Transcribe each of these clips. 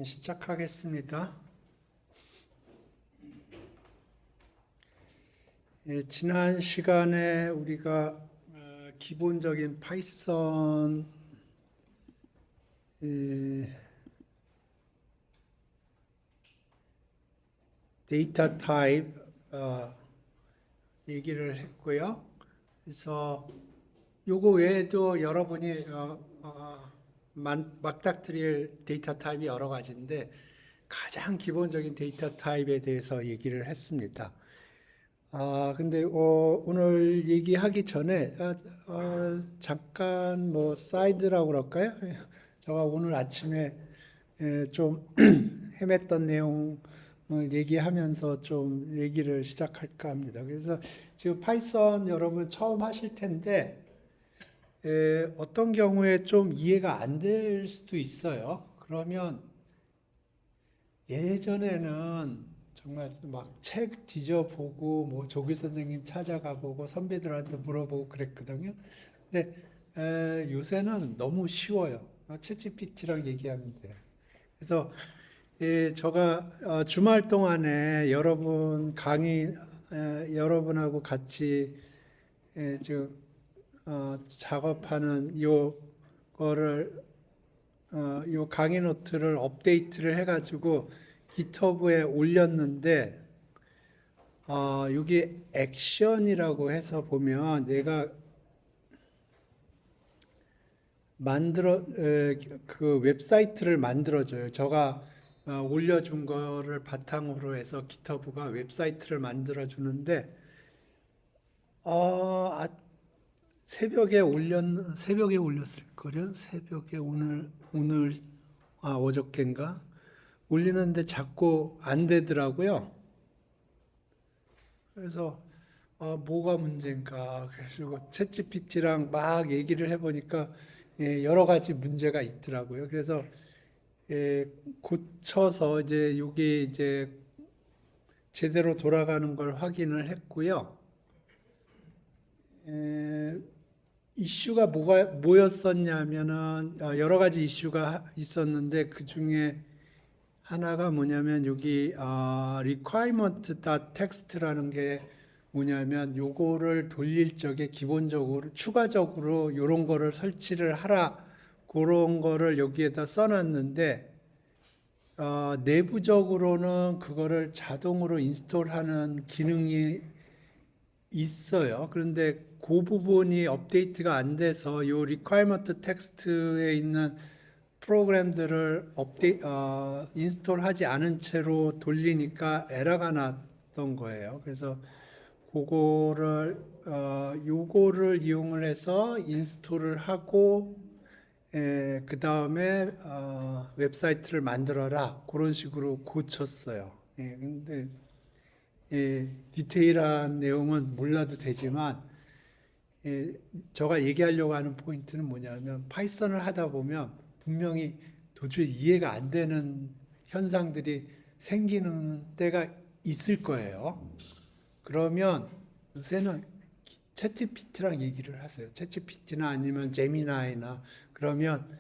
시작하겠습니다. 지난 시간에 우리가 기본적인 파이썬 데이터 타입 얘기를 했고요. 그래서 요거 외에도 여러분이 맞닥뜨릴 데이터 타입이 여러 가지인데 가장 기본적인 데이터 타입에 대해서 얘기를 했습니다. 근데 오늘 얘기하기 전에 잠깐 뭐 사이드라고 그럴까요? 제가 오늘 아침에 좀 헤맸던 내용을 얘기하면서 좀 얘기를 시작할까 합니다. 그래서 지금 파이썬 여러분 처음 하실 텐데 어떤 경우에 좀 이해가 안 될 수도 있어요. 그러면 예전에는 정말 막 책 뒤져보고 뭐 조기 선생님 찾아가보고 선배들한테 물어보고 그랬거든요. 근데 요새는 너무 쉬워요. 챗GPT랑 얘기하면 돼요. 그래서 제가 주말 동안에 여러분 강의 여러분하고 같이 지금 작업하는 요거를 요 강의 노트를 업데이트를 해가지고 GitHub에 올렸는데 여기 액션이라고 해서 보면 내가 그 웹사이트를 만들어줘요. 제가 올려준 거를 바탕으로 해서 GitHub가 웹사이트를 만들어주는데 새벽에 올렸을 거요. 새벽에 오늘 어저께인가 올리는데 자꾸 안 되더라고요. 그래서 뭐가 문제인가. 그래서 챗GPT랑 막 얘기를 해보니까 여러 가지 문제가 있더라고요. 그래서 고쳐서 이제 여기 이제 제대로 돌아가는 걸 확인을 했고요. 이슈가 뭐였었냐면은 여러 가지 이슈가 있었는데 그 중에 하나가 뭐냐면 여기 requirement.txt라는 게 뭐냐면 요거를 돌릴 적에 기본적으로 추가적으로 요런 거를 설치를 하라 그런 거를 여기에다 써놨는데 내부적으로는 그거를 자동으로 인스톨하는 기능이 있어요. 그런데 그 부분이 업데이트가 안 돼서 요 requirement 텍스트에 있는 프로그램들을 인스톨하지 않은 채로 돌리니까 에러가 났던 거예요. 그래서 요거를 이용을 해서 인스톨을 하고 그 다음에 웹사이트를 만들어라 그런 식으로 고쳤어요. 근데 디테일한 내용은 몰라도 되지만 제가 얘기하려고 하는 포인트는 뭐냐면 파이썬을 하다 보면 분명히 도저히 이해가 안 되는 현상들이 생기는 때가 있을 거예요. 그러면 요새는 챗GPT랑 얘기를 하세요. 챗GPT나 아니면 제미나이나 그러면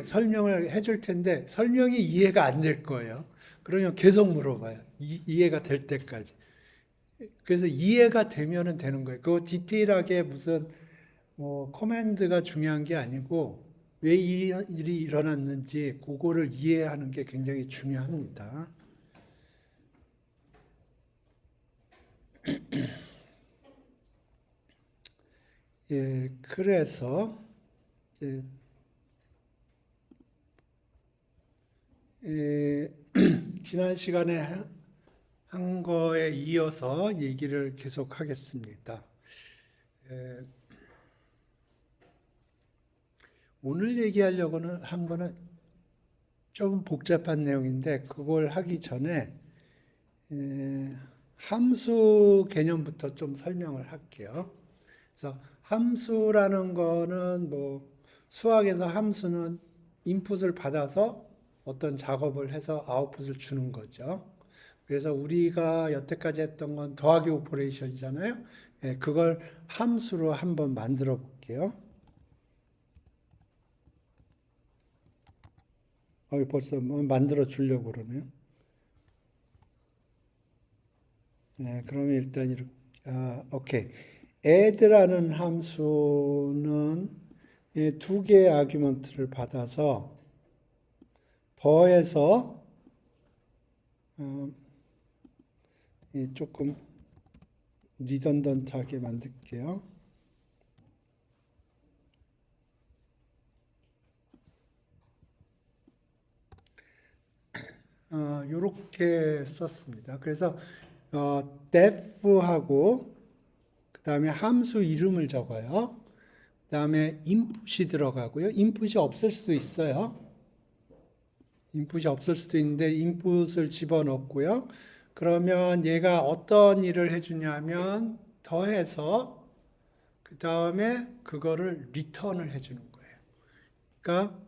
설명을 해줄 텐데 설명이 이해가 안 될 거예요. 그러면 계속 물어봐요. 이해가 될 때까지. 그래서 이해가 되면은 되는 거예요. 그 디테일하게 무슨 커맨드가 중요한 게 아니고 왜 일이 일어났는지 그거를 이해하는 게 굉장히 중요합니다. 그래서 지난 시간에 한 거에 이어서 얘기를 계속 하겠습니다. 오늘 얘기하려고 한 거는 좀 복잡한 내용인데 그걸 하기 전에 함수 개념부터 좀 설명을 할게요. 그래서 함수라는 거는 뭐 수학에서 함수는 인풋을 받아서 어떤 작업을 해서 아웃풋을 주는 거죠. 그래서 우리가 여태까지 했던 건 더하기 오퍼레이션이잖아요. 그걸 함수로 한번 만들어 볼게요. 벌써 뭐 만들어 주려고 그러네요. 네, 그러면 일단 이렇게, 오케이. add라는 함수는 두 개의 아규먼트를 받아서 더해서 조금 리던던트하게 만들게요. 이렇게 썼습니다. 그래서 def하고 그 다음에 함수 이름을 적어요. 그 다음에 input이 들어가고요. input이 없을 수도 있어요. 인풋이 없을 수도 있는데 인풋을 집어넣고요. 그러면 얘가 어떤 일을 해주냐면 더해서 그 다음에 그거를 리턴을 해주는 거예요. 그러니까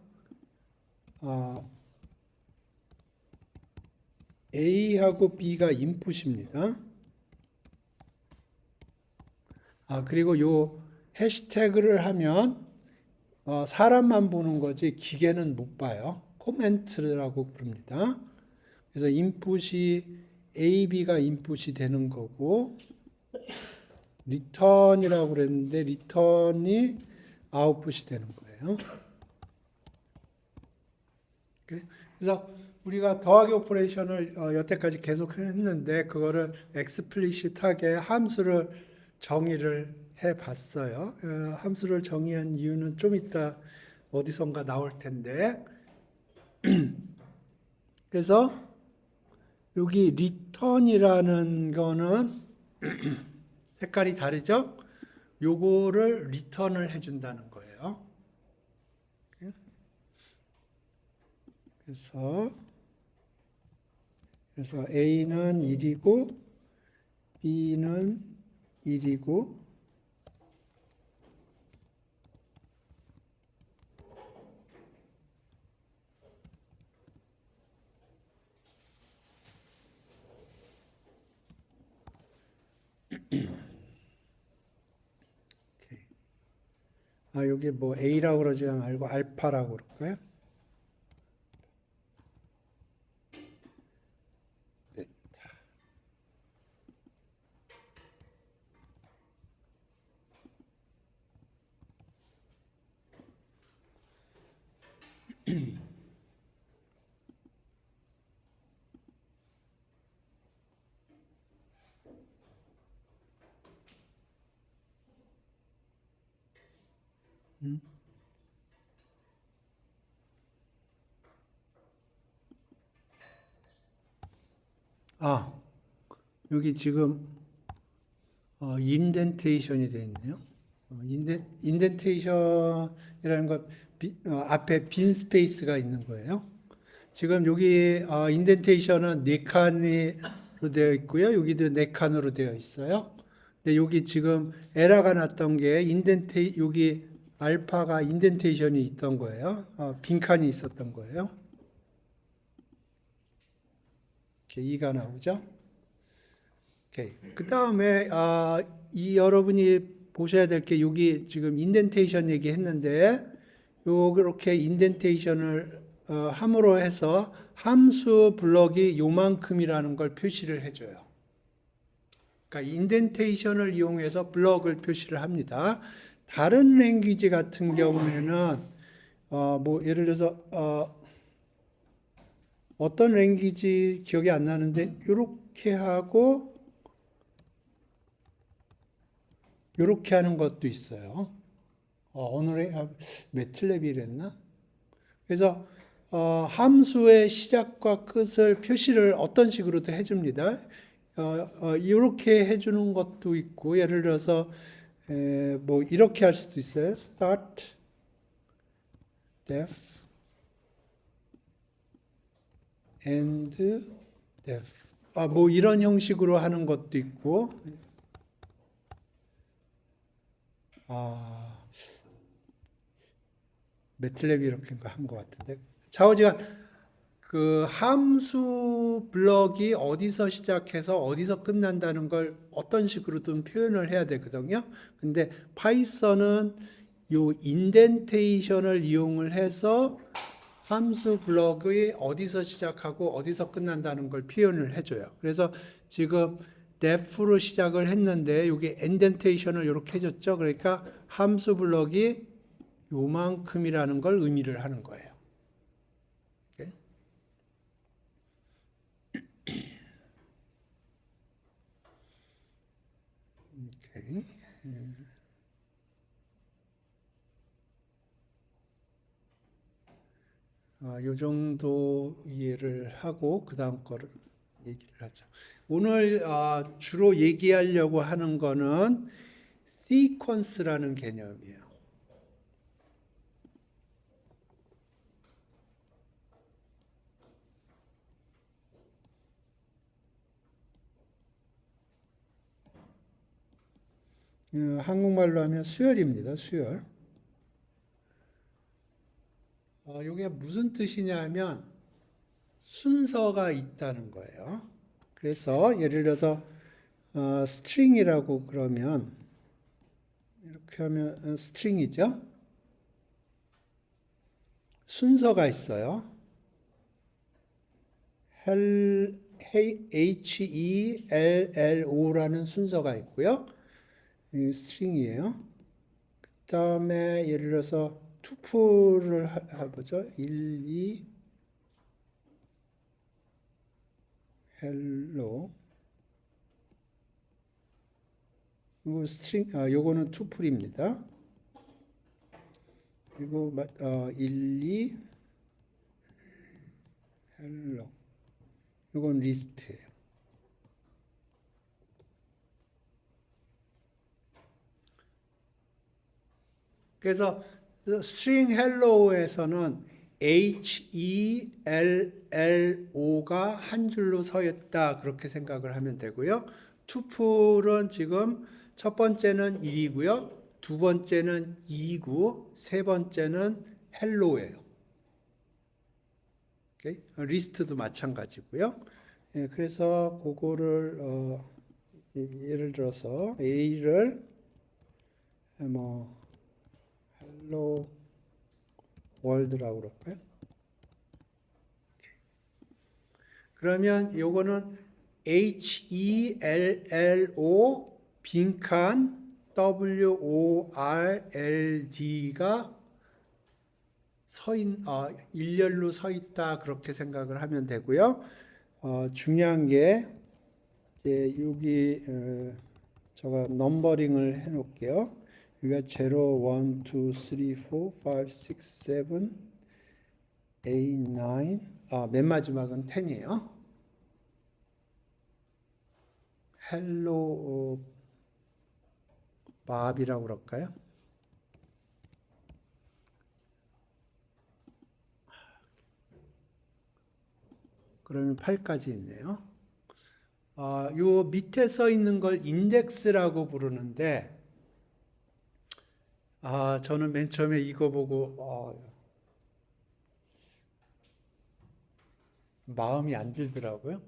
A하고 B가 인풋입니다. 그리고 요 해시태그를 하면 사람만 보는 거지 기계는 못 봐요. 코멘트라고 부릅니다. 그래서 인풋이 A, B가 인풋이 되는 거고 리턴이라고 그랬는데 리턴이 아웃풋이 되는 거예요. 그래서 우리가 더하기 오퍼레이션을 여태까지 계속 했는데 그거를 explicit하게 함수를 정의를 해봤어요. 함수를 정의한 이유는 좀 이따 어디선가 나올 텐데 그래서 여기 return이라는 거는 색깔이 다르죠? 요거를 return을 해준다는 거예요. 그래서 A는 1이고 B는 1이고 여기 뭐 A라고 그러지 말고 알파라고 그럴까요? 여기 지금 인덴테이션이 되어 있네요. 인덴테이션이라는 건 앞에 빈 스페이스가 있는 거예요. 지금 여기 인덴테이션은 네 칸으로 되어 있고요. 여기도 네 칸으로 되어 있어요. 근데 여기 지금 에러가 났던 게 여기 알파가 인덴테이션이 있던 거예요. 빈 칸이 있었던 거예요. 이렇게 2가 나오죠. 오케이. 그 다음에 이 여러분이 보셔야 될 게 여기 지금 인덴테이션 얘기했는데 요렇게 인덴테이션을 함으로 해서 함수 블럭이 요만큼이라는 걸 표시를 해줘요. 그러니까 인덴테이션을 이용해서 블럭을 표시를 합니다. 다른 랭귀지 같은 경우에는 뭐 예를 들어서 어떤 랭귀지 기억이 안 나는데 이렇게 하고 이렇게 하는 것도 있어요. 오늘의 매틀랩이랬나? 그래서 함수의 시작과 끝을 표시를 어떤 식으로도 해줍니다. 이렇게 해주는 것도 있고 예를 들어서 뭐 이렇게 할 수도 있어요. start def end def 뭐 이런 형식으로 하는 것도 있고 매틀랩이 이렇게 한 것 같은데 좌우지간 그 함수 블럭이 어디서 시작해서 어디서 끝난다는 걸 어떤 식으로든 표현을 해야 되거든요. 근데 파이썬은 요 인덴테이션을 이용을 해서 함수 블럭이 어디서 시작하고 어디서 끝난다는 걸 표현을 해줘요. 그래서 지금 def로 시작을 했는데 여기 인덴테이션을 이렇게 해줬죠. 그러니까 함수 블럭이 요만큼이라는 걸 의미를 하는 거예요. 오케이? 오케이. 요 정도 이해를 하고 그 다음 거를 얘기를 하죠. 오늘 주로 얘기하려고 하는 거는 시퀀스라는 개념이에요. 한국말로 하면 수열입니다. 수열. 이게 무슨 뜻이냐면 순서가 있다는 거예요. 그래서 예를 들어서 스트링이라고 그러면 이렇게 하면 스트링이죠. 순서가 있어요. HELLO라는 순서가 있고요. 이 스트링이에요. 그 다음에 예를 들어서 투플을 해보죠. 1, 2, 헬로. 그리고 스트링, 요거는 투플입니다. 그리고 1, 2, 헬로. 요건 리스트예요. 그래서 스트링 헬로우에서는 HELLO가 한 줄로 서 있다 그렇게 생각을 하면 되고요. 투플은 지금 첫 번째는 1이고요. 두 번째는 2고 세 번째는 헬로예요. 오케이? 리스트도 마찬가지고요. 예, 그래서 그거를 예를 들어서 A를 뭐 헬로 월드라고 그럴까요? 그러면 요거는 HELLO 빈칸 WORLD가 일렬로 서 있다 그렇게 생각을 하면 되고요. 중요한 게 이제 여기 제가 넘버링을 해 놓을게요. 여기가 0, 1, 2, 3, 4, 5, 6, 7, 8, 9. 맨 마지막은 10이에요. 헬로 밥이라고 그럴까요? 그러면 8까지 있네요. 요 밑에 써 있는 걸 인덱스라고 부르는데, 저는 맨 처음에 이거 보고, 마음이 안 들더라고요.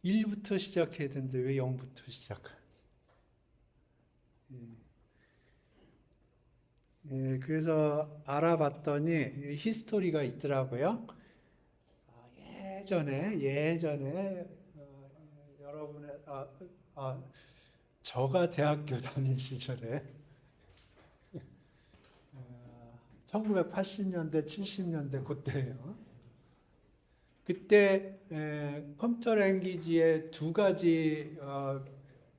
1부터 시작해야 되는데 왜 0부터 시작할까? 예, 그래서 알아봤더니 히스토리가 있더라고요. 예전에 여러분의 저가 대학교 다닐 시절에 1980년대, 70년대 그때예요. 그때 컴퓨터 랭귀지에 두 가지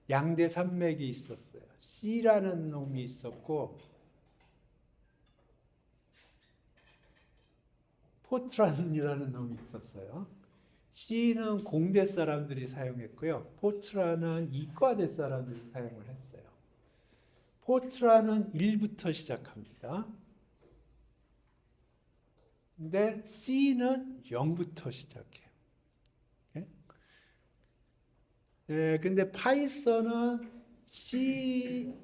양대 산맥이 있었어요. C라는 놈이 있었고 포트란이라는 놈이 있었어요. C는 공대 사람들이 사용했고요. 포트란은 이과대 사람들이 사용을 했어요. 포트란은 1부터 시작합니다. 근데 C는 0부터 시작해요. 네, 근데 파이썬은 C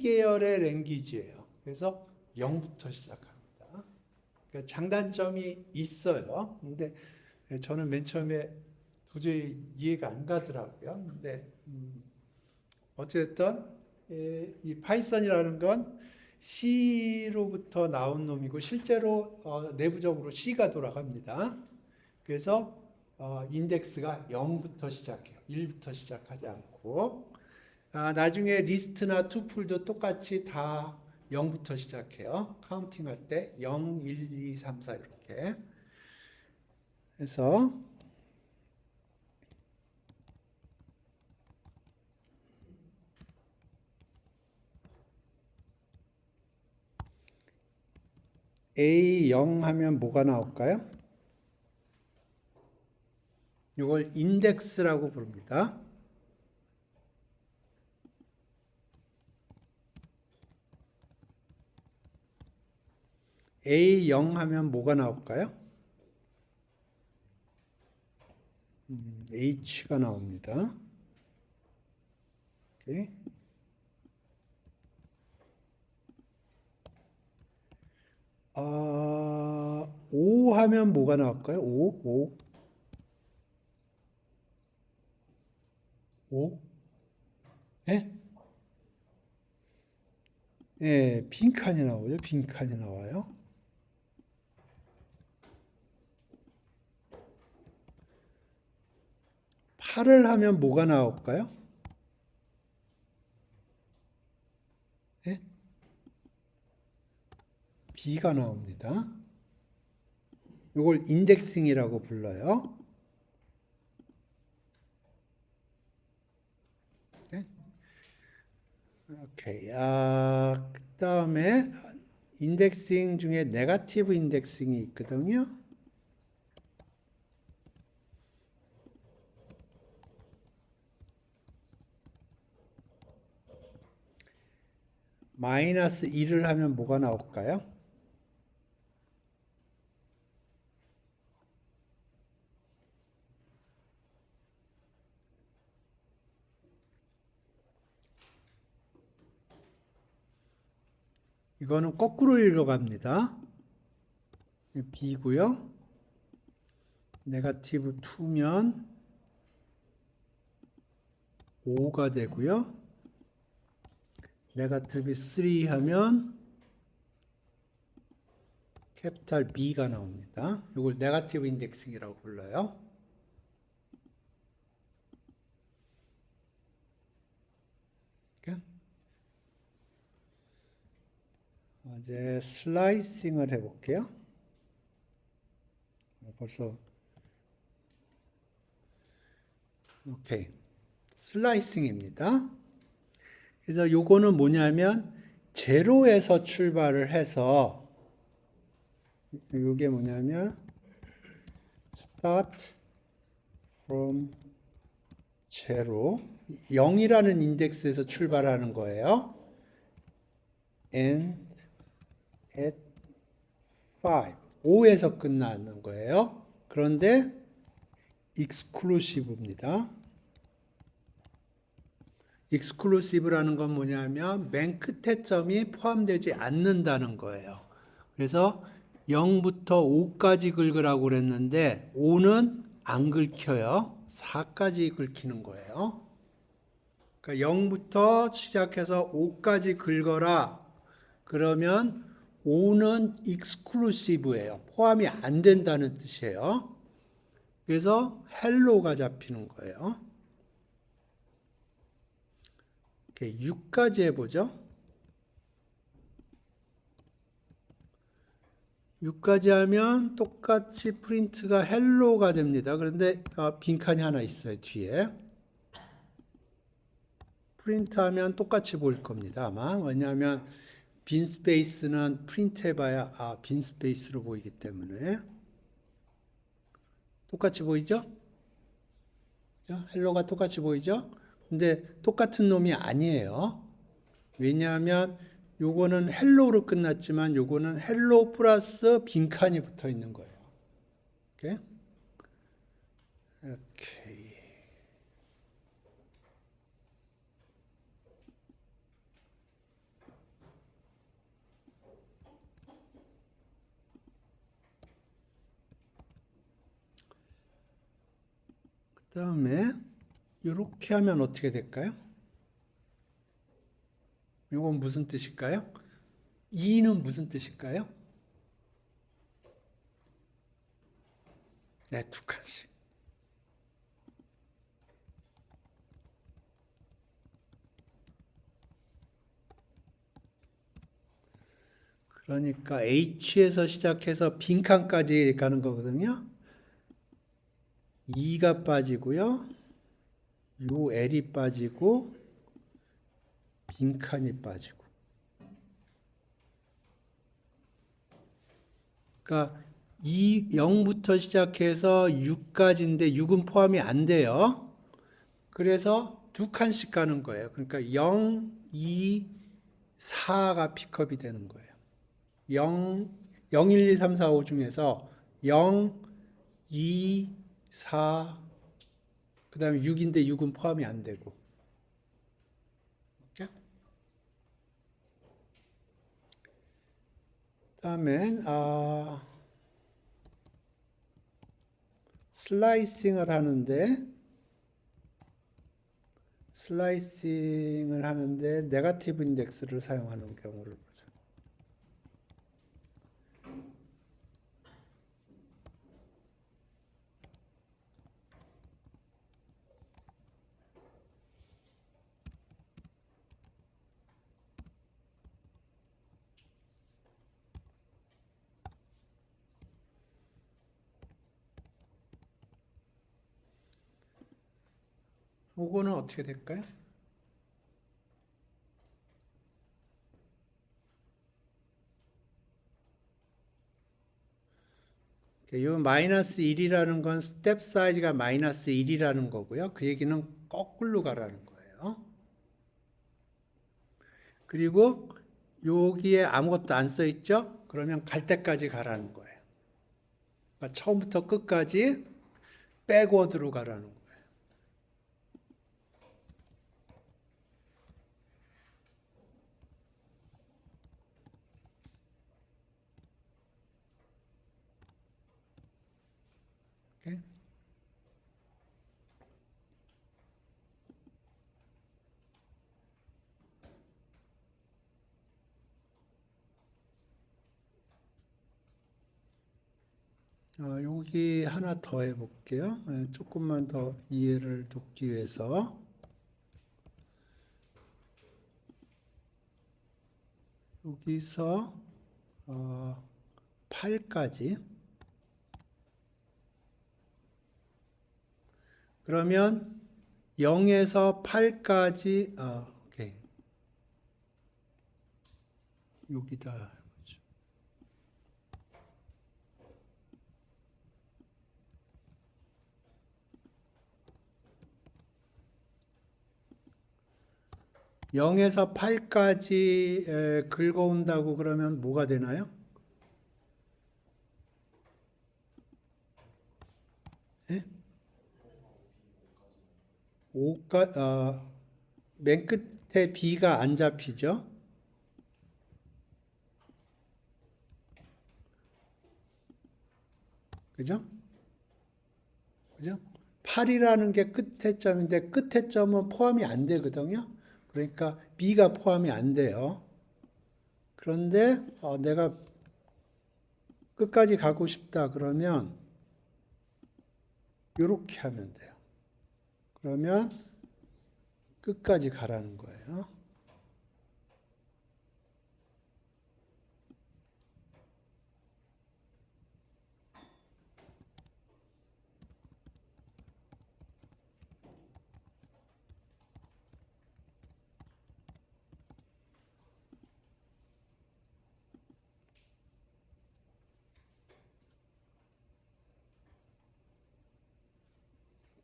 계열의 랭귀지예요. 그래서 0부터 시작합니다. 그러니까 장단점이 있어요. 근데 저는 맨 처음에 도저히 이해가 안 가더라고요. 근데 어쨌든 이 파이썬이라는 건 C로부터 나온 놈이고 실제로 내부적으로 C가 돌아갑니다. 그래서 인덱스가 0부터 시작해요. 1부터 시작하지 않고 나중에 리스트나 투풀도 똑같이 다 0부터 시작해요. 카운팅 할 때 0, 1, 2, 3, 4 이렇게 해서 A0 하면 뭐가 나올까요? 이걸 인덱스라고 부릅니다. A0 하면 뭐가 나올까요? H가 나옵니다. 오케이. O 하면 뭐가 나올까요? O. 예? 예, 빈칸이 나오죠. 빈칸이 나와요. 팔을 하면 뭐가 나올까요? 예? B가 나옵니다. 이걸 인덱싱이라고 불러요. 오케이. 그 다음에 인덱싱 중에 네거티브 인덱싱이 있거든요. 마이너스 1을 하면 뭐가 나올까요? 이거는 거꾸로 읽어갑니다. B고요. 네거티브 2면 5가 되고요. 네거티브 3 하면 캐피탈 B가 나옵니다. 이걸 네거티브 인덱싱이라고 불러요. 이제 슬라이싱을 해볼게요. 벌써 오케이. 슬라이싱입니다. 그래서 요거는 뭐냐면 제로에서 출발을 해서 요게 뭐냐면 start from zero 0이라는 인덱스에서 출발하는 거예요. and at 5에서 끝나는 거예요. 그런데 exclusive입니다. exclusive라는 건 뭐냐면 맨 끝에 점이 포함되지 않는다는 거예요. 그래서 0부터 5까지 긁으라고 그랬는데 5는 안 긁혀요. 4까지 긁히는 거예요. 그러니까 0부터 시작해서 5까지 긁어라. 그러면 5는 exclusive예요. 포함이 안 된다는 뜻이에요. 그래서 hello가 잡히는 거예요. 6까지 해보죠. 6까지 하면 똑같이 프린트가 hello가 됩니다. 그런데 빈칸이 하나 있어요. 뒤에. 프린트하면 똑같이 보일 겁니다. 아마. 왜냐하면 빈 스페이스는 프린트 해봐야 빈 스페이스로 보이기 때문에. 똑같이 보이죠? 헬로가 똑같이 보이죠? 근데 똑같은 놈이 아니에요. 왜냐하면 요거는 헬로로 끝났지만 요거는 헬로 플러스 빈칸이 붙어 있는 거예요. 오케이? 오케이. 그 다음에 이렇게 하면 어떻게 될까요? 이건 무슨 뜻일까요? 2는 무슨 뜻일까요? 네, 2칸씩. 그러니까 H에서 시작해서 빈칸까지 가는 거거든요. 2가 빠지고요. 요 L이 빠지고 빈칸이 빠지고. 그러니까 0부터 시작해서 6까지인데 6은 포함이 안 돼요. 그래서 2칸씩 가는 거예요. 그러니까 0, 2, 4가 픽업이 되는 거예요. 0, 1, 2, 3, 4, 5 중에서 0, 2, 4, 그 다음에 6인데 6은 포함이 안 되고. 그 다음엔, 슬라이싱을 하는데 네거티브 인덱스를 사용하는 경우를 보죠. 이거는 어떻게 될까요? 이 마이너스 1이라는 건 스텝 사이즈가 마이너스 1이라는 거고요. 그 얘기는 거꾸로 가라는 거예요. 그리고 여기에 아무것도 안 써 있죠? 그러면 갈 때까지 가라는 거예요. 그러니까 처음부터 끝까지 백워드로 가라는 거예요. 오케이? 여기 하나 더 해볼게요. 조금만 더 이해를 돕기 위해서. 여기서 8까지. 그러면 0에서 8까지, 오케이. 여기다. 0에서 8까지 긁어온다고 그러면 뭐가 되나요? 예? 5가, 맨 끝에 B가 안 잡히죠? 그죠? 그죠? 8이라는 게 끝해점인데 끝해점은 포함이 안 되거든요. 그러니까 B가 포함이 안 돼요. 그런데 내가 끝까지 가고 싶다 그러면 이렇게 하면 돼요. 그러면 끝까지 가라는 거예요.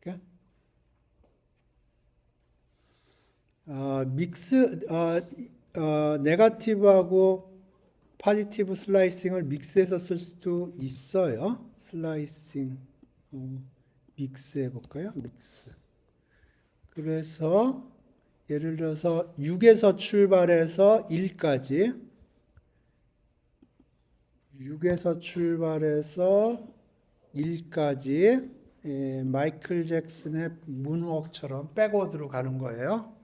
이렇게. 네거티브하고 포지티브 슬라이싱을 믹스해서 쓸 수도 있어요. 슬라이싱, 믹스 해볼까요? 믹스. 그래서 예를 들어서 6에서 출발해서 1까지, 6에서 출발해서 1까지 마이클 잭슨의 문워크처럼 백워드로 가는 거예요.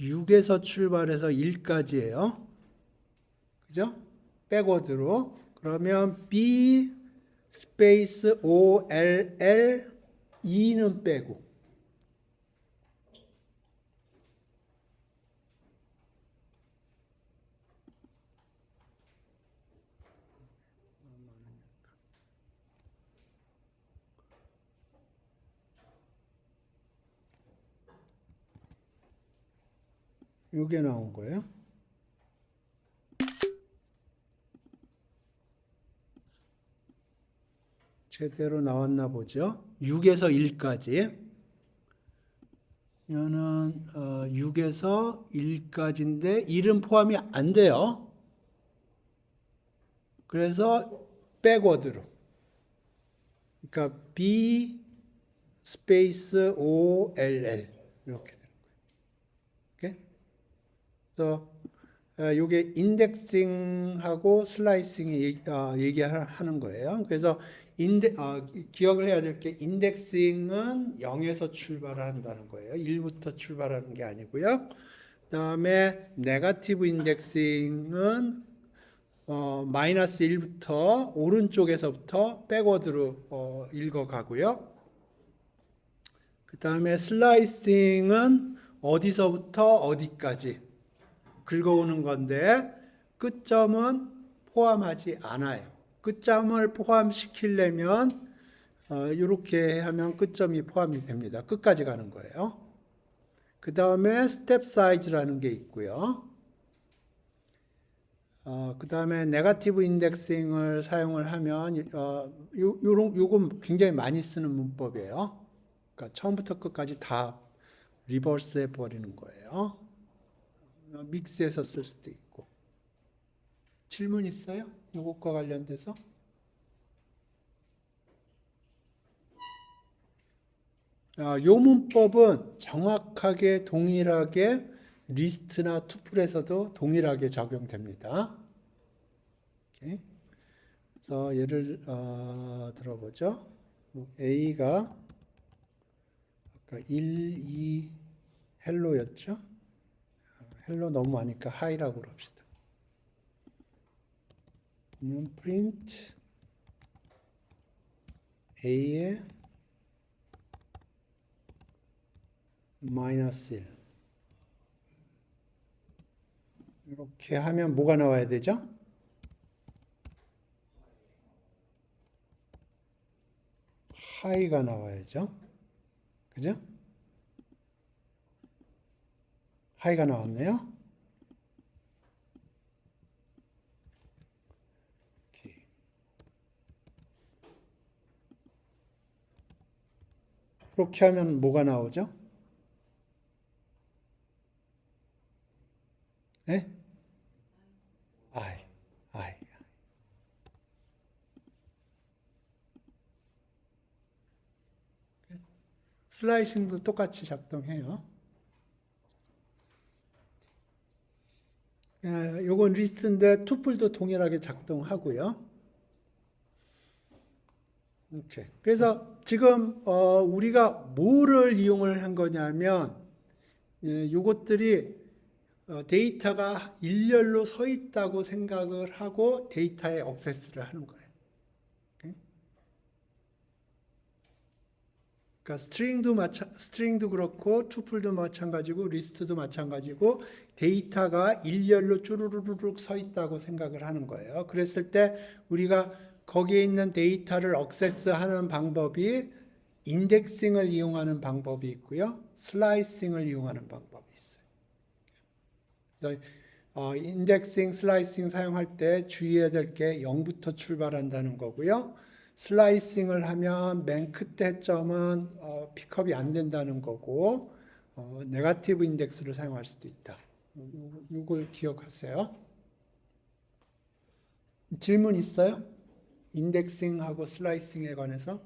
6에서 출발해서 1까지예요. 그죠? 백워드로. 그러면 B 스페이스 OLL 2는 빼고 이게 나온 거예요. 제대로 나왔나 보죠. 6에서 1까지. 이거는 6에서 1까지인데 1은 포함이 안 돼요. 그래서 백워드로. 그러니까 B 스페이스 OLL 이렇게 되는 거예요. 그래서 이게 인덱싱하고 슬라이싱이 얘기하는 거예요. 그래서 기억을 해야 될 게 인덱싱은 0에서 출발을 한다는 거예요. 1부터 출발하는 게 아니고요. 그다음에 네거티브 인덱싱은 마이너스 1부터 오른쪽에서부터 백워드로 읽어가고요. 그 다음에 슬라이싱은 어디서부터 어디까지 긁어오는 건데 끝점은 포함하지 않아요. 끝점을 포함시키려면 이렇게 하면 끝점이 포함이 됩니다. 끝까지 가는 거예요. 그 다음에 스텝 사이즈라는 게 있고요. 그 다음에 네거티브 인덱싱을 사용을 하면 요건 굉장히 많이 쓰는 문법이에요. 그러니까 처음부터 끝까지 다 리버스 해버리는 거예요. 믹스해서 쓸 수도 있고. 질문 있어요? 요것과 관련돼서? 요 문법은 정확하게 동일하게 리스트나 투플에서도 동일하게 적용됩니다. 오케이. 그래서 예를 들어보죠. A가 아까 1, 2 헬로였죠. 헬로 너무 하니까 하이라고 그럽시다. 그러면 print A의 마이너스 1 이렇게 하면 뭐가 나와야 되죠? 하이가 나와야죠. 그죠? 하이가 나왔네요. 그렇게 하면 뭐가 나오죠? 네? I. 슬라이싱도 똑같이 작동해요. 요건 리스트인데 투플도 동일하게 작동하고요. 이렇게. 그래서 지금 우리가 뭐를 이용을 한 거냐면 요것들이 데이터가 일렬로 서 있다고 생각을 하고 데이터에 액세스를 하는 거예요. 그러니까 스트링도 그렇고 투플도 마찬가지고 리스트도 마찬가지고 데이터가 일렬로 쭈루루룩 서 있다고 생각을 하는 거예요. 그랬을 때 우리가 거기에 있는 데이터를 액세스하는 방법이 인덱싱을 이용하는 방법이 있고요. 슬라이싱을 이용하는 방법이 있어요. 그래서 인덱싱, 슬라이싱 사용할 때 주의해야 될 게 0부터 출발한다는 거고요. 슬라이싱을 하면 맨 끝에 점은 픽업이 안 된다는 거고 네거티브 인덱스를 사용할 수도 있다. 이걸 기억하세요. 질문 있어요? 인덱싱하고 슬라이싱에 관해서?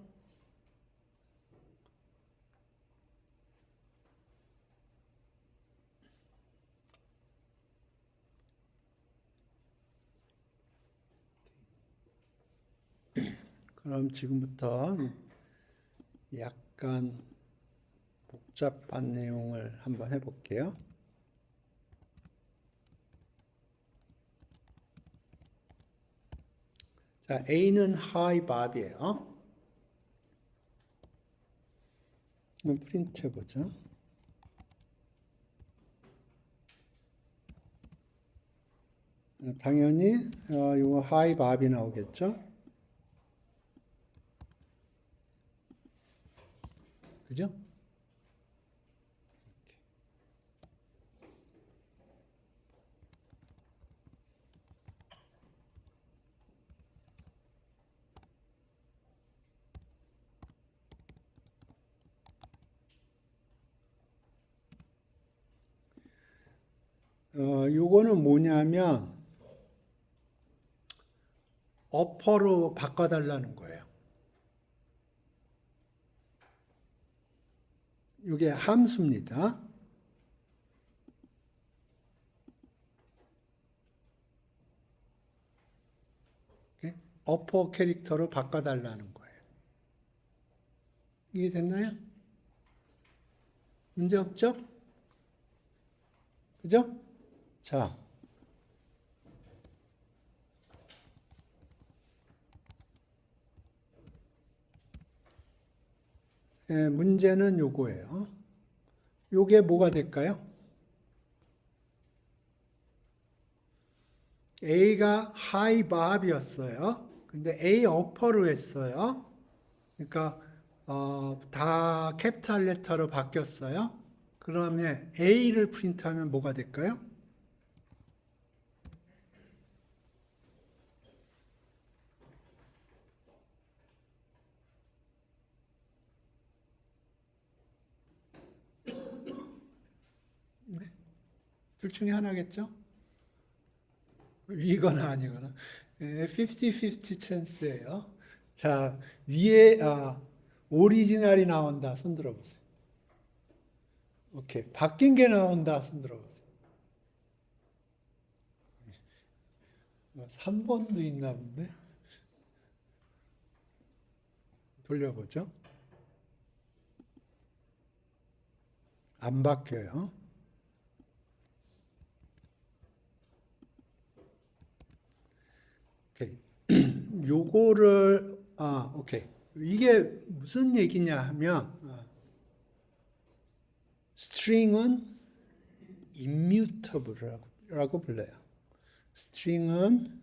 그럼 지금부터 약간 복잡한 내용을 한번 해볼게요. 자, A는 high bob이에요. 프린트 해보죠. 당연히 이거 high bob이 나오겠죠. 그죠? 요거는 뭐냐면 어퍼로 바꿔달라는 거예요. 이게 함수입니다. 어퍼 캐릭터로 바꿔달라는 거예요. 이해됐나요? 문제 없죠? 그죠? 자, 문제는 요거예요. 요게 뭐가 될까요? A가 high bob이었어요. 근데 A 어퍼로 했어요. 그러니까 다 캐피탈 레터로 바뀌었어요. 그러면 A를 프린트하면 뭐가 될까요? 둘 중에 하나겠죠? 위거나 아니거나. 50-50 찬스예요. 자, 위에 오리지널이 나온다. 손 들어보세요. 오케이. 바뀐 게 나온다. 손 들어보세요. 3번도 있나 본데. 돌려보죠. 안 바뀌어요. 오케이. 요거를 오케이. 이게 무슨 얘기냐 하면 string은 immutable라고 불러요. string은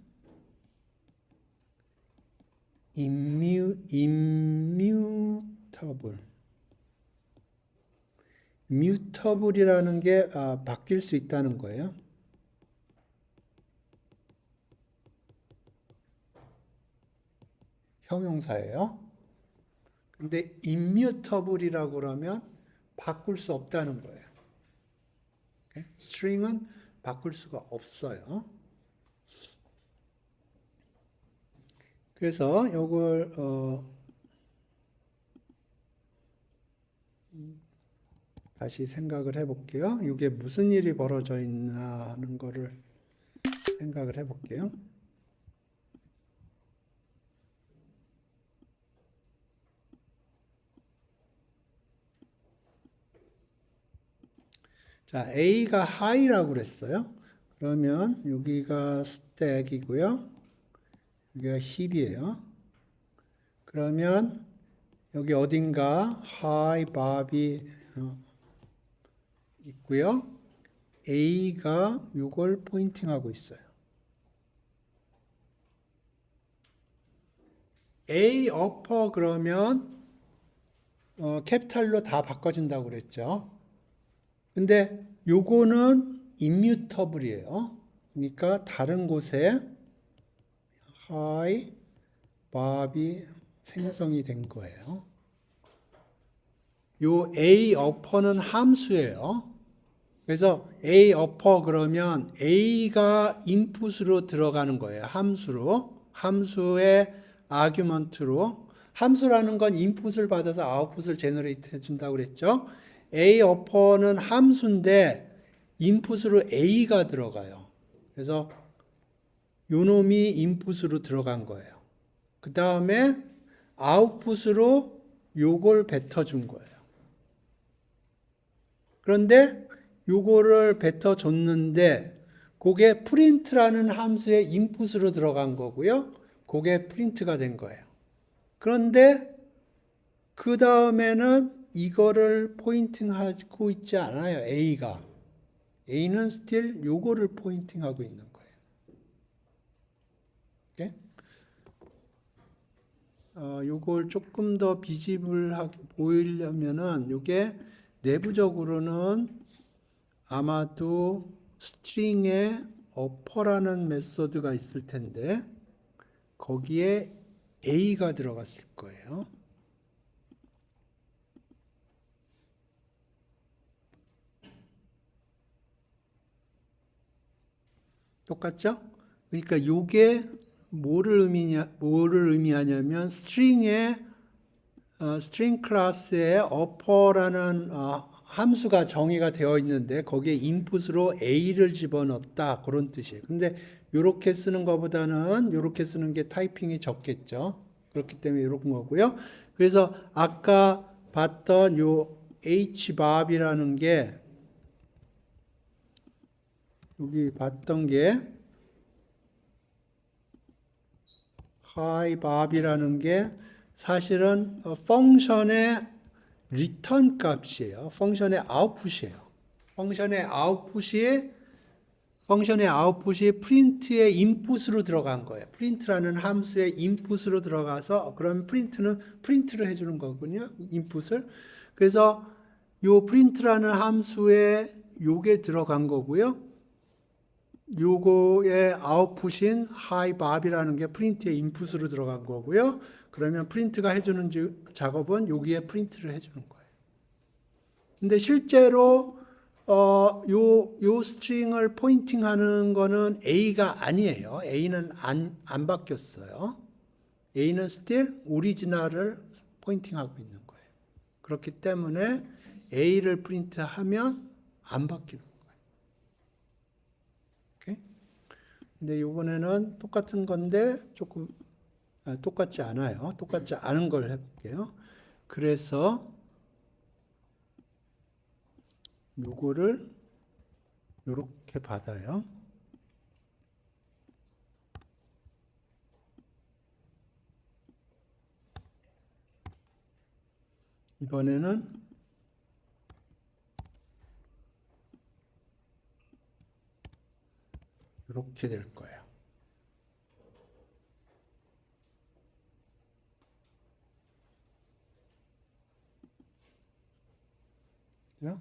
immutable. mutable이라는 게 바뀔 수 있다는 거예요. 형용사예요. 근데 immutable이라고 그러면 바꿀 수 없다는 거예요. string은 바꿀 수가 없어요. 그래서 이걸 다시 생각을 해볼게요. 이게 무슨 일이 벌어져 있나 하는 거를 생각을 해볼게요. 자, A가 high라고 그랬어요. 그러면 여기가 스택이고요. 여기가 힙이에요. 그러면 여기 어딘가 high bob이 있고요. A가 이걸 포인팅하고 있어요. A upper 그러면 캐피탈로 다 바꿔준다고 그랬죠. 근데 요거는 immutable이에요. 그러니까 다른 곳에 high bob이 생성이 된 거예요. 요 A upper는 함수예요. 그래서 A upper 그러면 A가 인풋으로 들어가는 거예요. 함수로. 함수의 아규먼트로. 함수라는 건 인풋을 받아서 아웃풋을 제너레이트 해준다고 그랬죠. A upper는 함수인데 인풋으로 A가 들어가요. 그래서 요 놈이 인풋으로 들어간 거예요. 그 다음에 아웃풋으로 요걸 뱉어준 거예요. 그런데 요거를 뱉어줬는데 그게 프린트라는 함수의 인풋으로 들어간 거고요. 그게 프린트가 된 거예요. 그런데 그 다음에는 이거를 포인팅하고 있지 않아요. A가. A는 still 요거를 포인팅하고 있는 거예요. 오케이? 요걸 조금 더 비지블하게 보이려면은 요게 내부적으로는 아마도 스트링에 어퍼라는 메소드가 있을 텐데 거기에 A가 들어갔을 거예요. 똑같죠? 그러니까 요게 뭐를 의미하냐면 스트링 클래스에 어퍼라는 함수가 정의가 되어 있는데 거기에 인풋으로 A를 집어넣었다 그런 뜻이에요. 근데 이렇게 쓰는 것보다는 이렇게 쓰는 게 타이핑이 적겠죠. 그렇기 때문에 이런 거고요. 그래서 아까 봤던 요 hbob이라는 게 여기 봤던 게 hibob이라는 게 사실은 펑션의 리턴 값이에요. 펑션의 아웃풋이에요. 펑션의 아웃풋이 프린트의 인풋으로 들어간 거예요. 프린트라는 함수의 인풋으로 들어가서 그럼 프린트를 해주는 거군요. 인풋을. 그래서 요 프린트라는 함수에 요게 들어간 거고요. 요거의 아웃풋인 hibob이라는 게 프린트의 인풋으로 들어간 거고요. 그러면 프린트가 해주는 작업은 여기에 프린트를 해주는 거예요. 근데 실제로 요 스트링을 포인팅하는 거는 A가 아니에요. A는 안 바뀌었어요. A는 still 오리지널을 포인팅하고 있는 거예요. 그렇기 때문에 A를 프린트하면 안 바뀌는 거예요. 오케이? 근데 이번에는 똑같은 건데 조금 똑같지 않아요. 똑같지 않은 걸 해볼게요. 그래서 요거를 요렇게 받아요. 이번에는 이렇게 될 거예요. 그죠?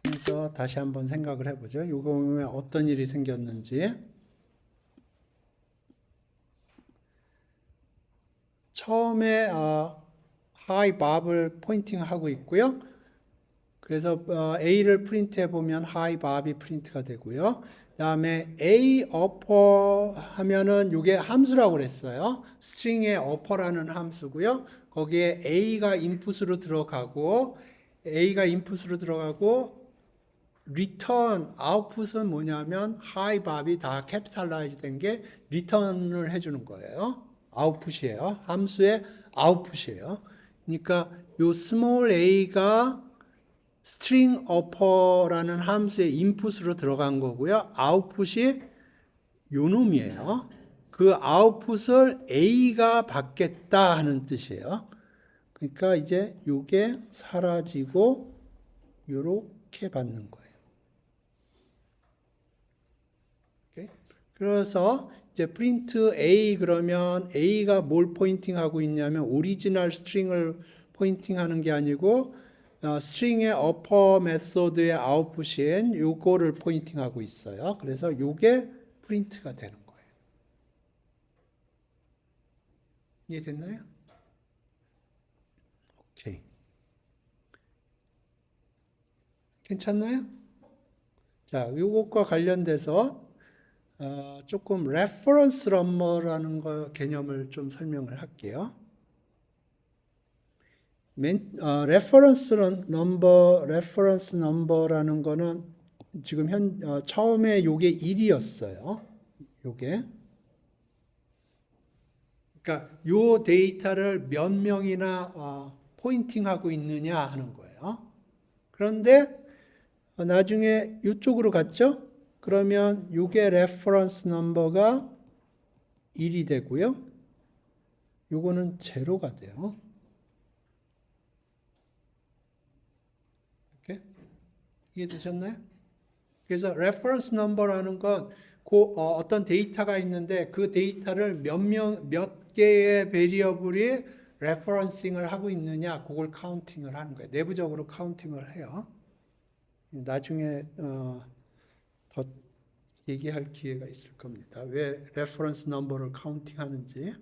그래서 다시 한번 생각을 해보죠. 이거 보면 어떤 일이 생겼는지. 처음에 hibob을 포인팅하고 있고요. 그래서 A를 프린트해 보면 hibob이 프린트가 되고요. 다음에 A upper 하면은 이게 함수라고 그랬어요. 스트링의 upper라는 함수고요. 거기에 A가 인풋으로 들어가고 return 아웃풋은 뭐냐면 hibob이 다 캐피탈라이즈 된 게 return을 해주는 거예요. 아웃풋이에요. 함수의 아웃풋이에요. 그러니까 요 small a가 string upper라는 함수의 인풋으로 들어간 거고요. 아웃풋이 요 놈이에요. 그 아웃풋을 A가 받겠다 하는 뜻이에요. 그러니까 이제 요게 사라지고 요렇게 받는 거예요. 오케이? 그래서 이제 프린트 A 그러면 A가 뭘 포인팅하고 있냐면 오리지널 스트링을 포인팅하는 게 아니고 스트링의 어퍼 메소드의 아웃풋인 요거를 포인팅하고 있어요. 그래서 요게 프린트가 되는 거예요. 이해됐나요? 오케이. 괜찮나요? 자, 요것과 관련돼서 조금 reference number라는 개념을 좀 설명을 할게요. reference number라는 거는 지금 처음에 요게 1이었어요. 요게. 그러니까 요 데이터를 몇 명이나 포인팅하고 있느냐 하는 거예요. 그런데 나중에 이쪽으로 갔죠? 그러면 요게 레퍼런스 넘버가 1이 되고요. 요거는 제로가 돼요. 이렇게 이해되셨나요? 그래서 레퍼런스 넘버라는 건 어떤 데이터가 있는데 그 데이터를 몇 개의 베리어블이 레퍼런싱을 하고 있느냐, 그걸 카운팅을 하는 거예요. 내부적으로 카운팅을 해요. 나중에 더 얘기할 기회가 있을 겁니다. 왜 레퍼런스 넘버를 카운팅하는지.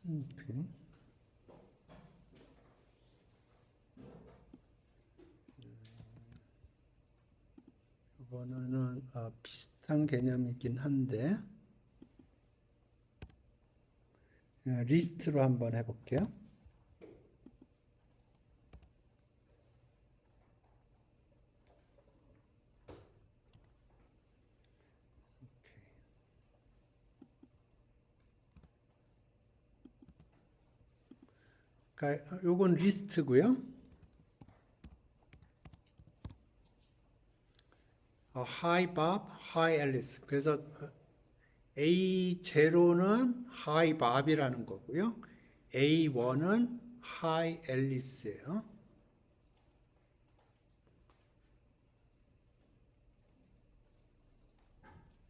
오케이. 이거는 비슷한 개념이긴 한데 리스트로 한번 해볼게요. 그러니까 요건 리스트고요. Hi Bob, Hi Alice. 그래서 A0는 Hi Bob이라는 거고요. A1은 Hi Alice예요.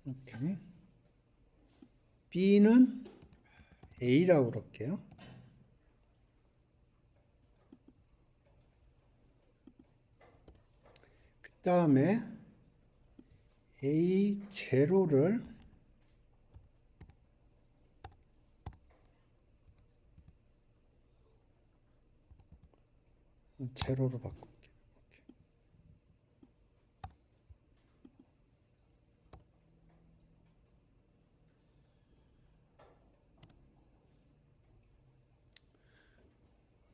오케이. B는 A라고 그럴게요. 그 다음에 A0를 제로로 바꿀게요.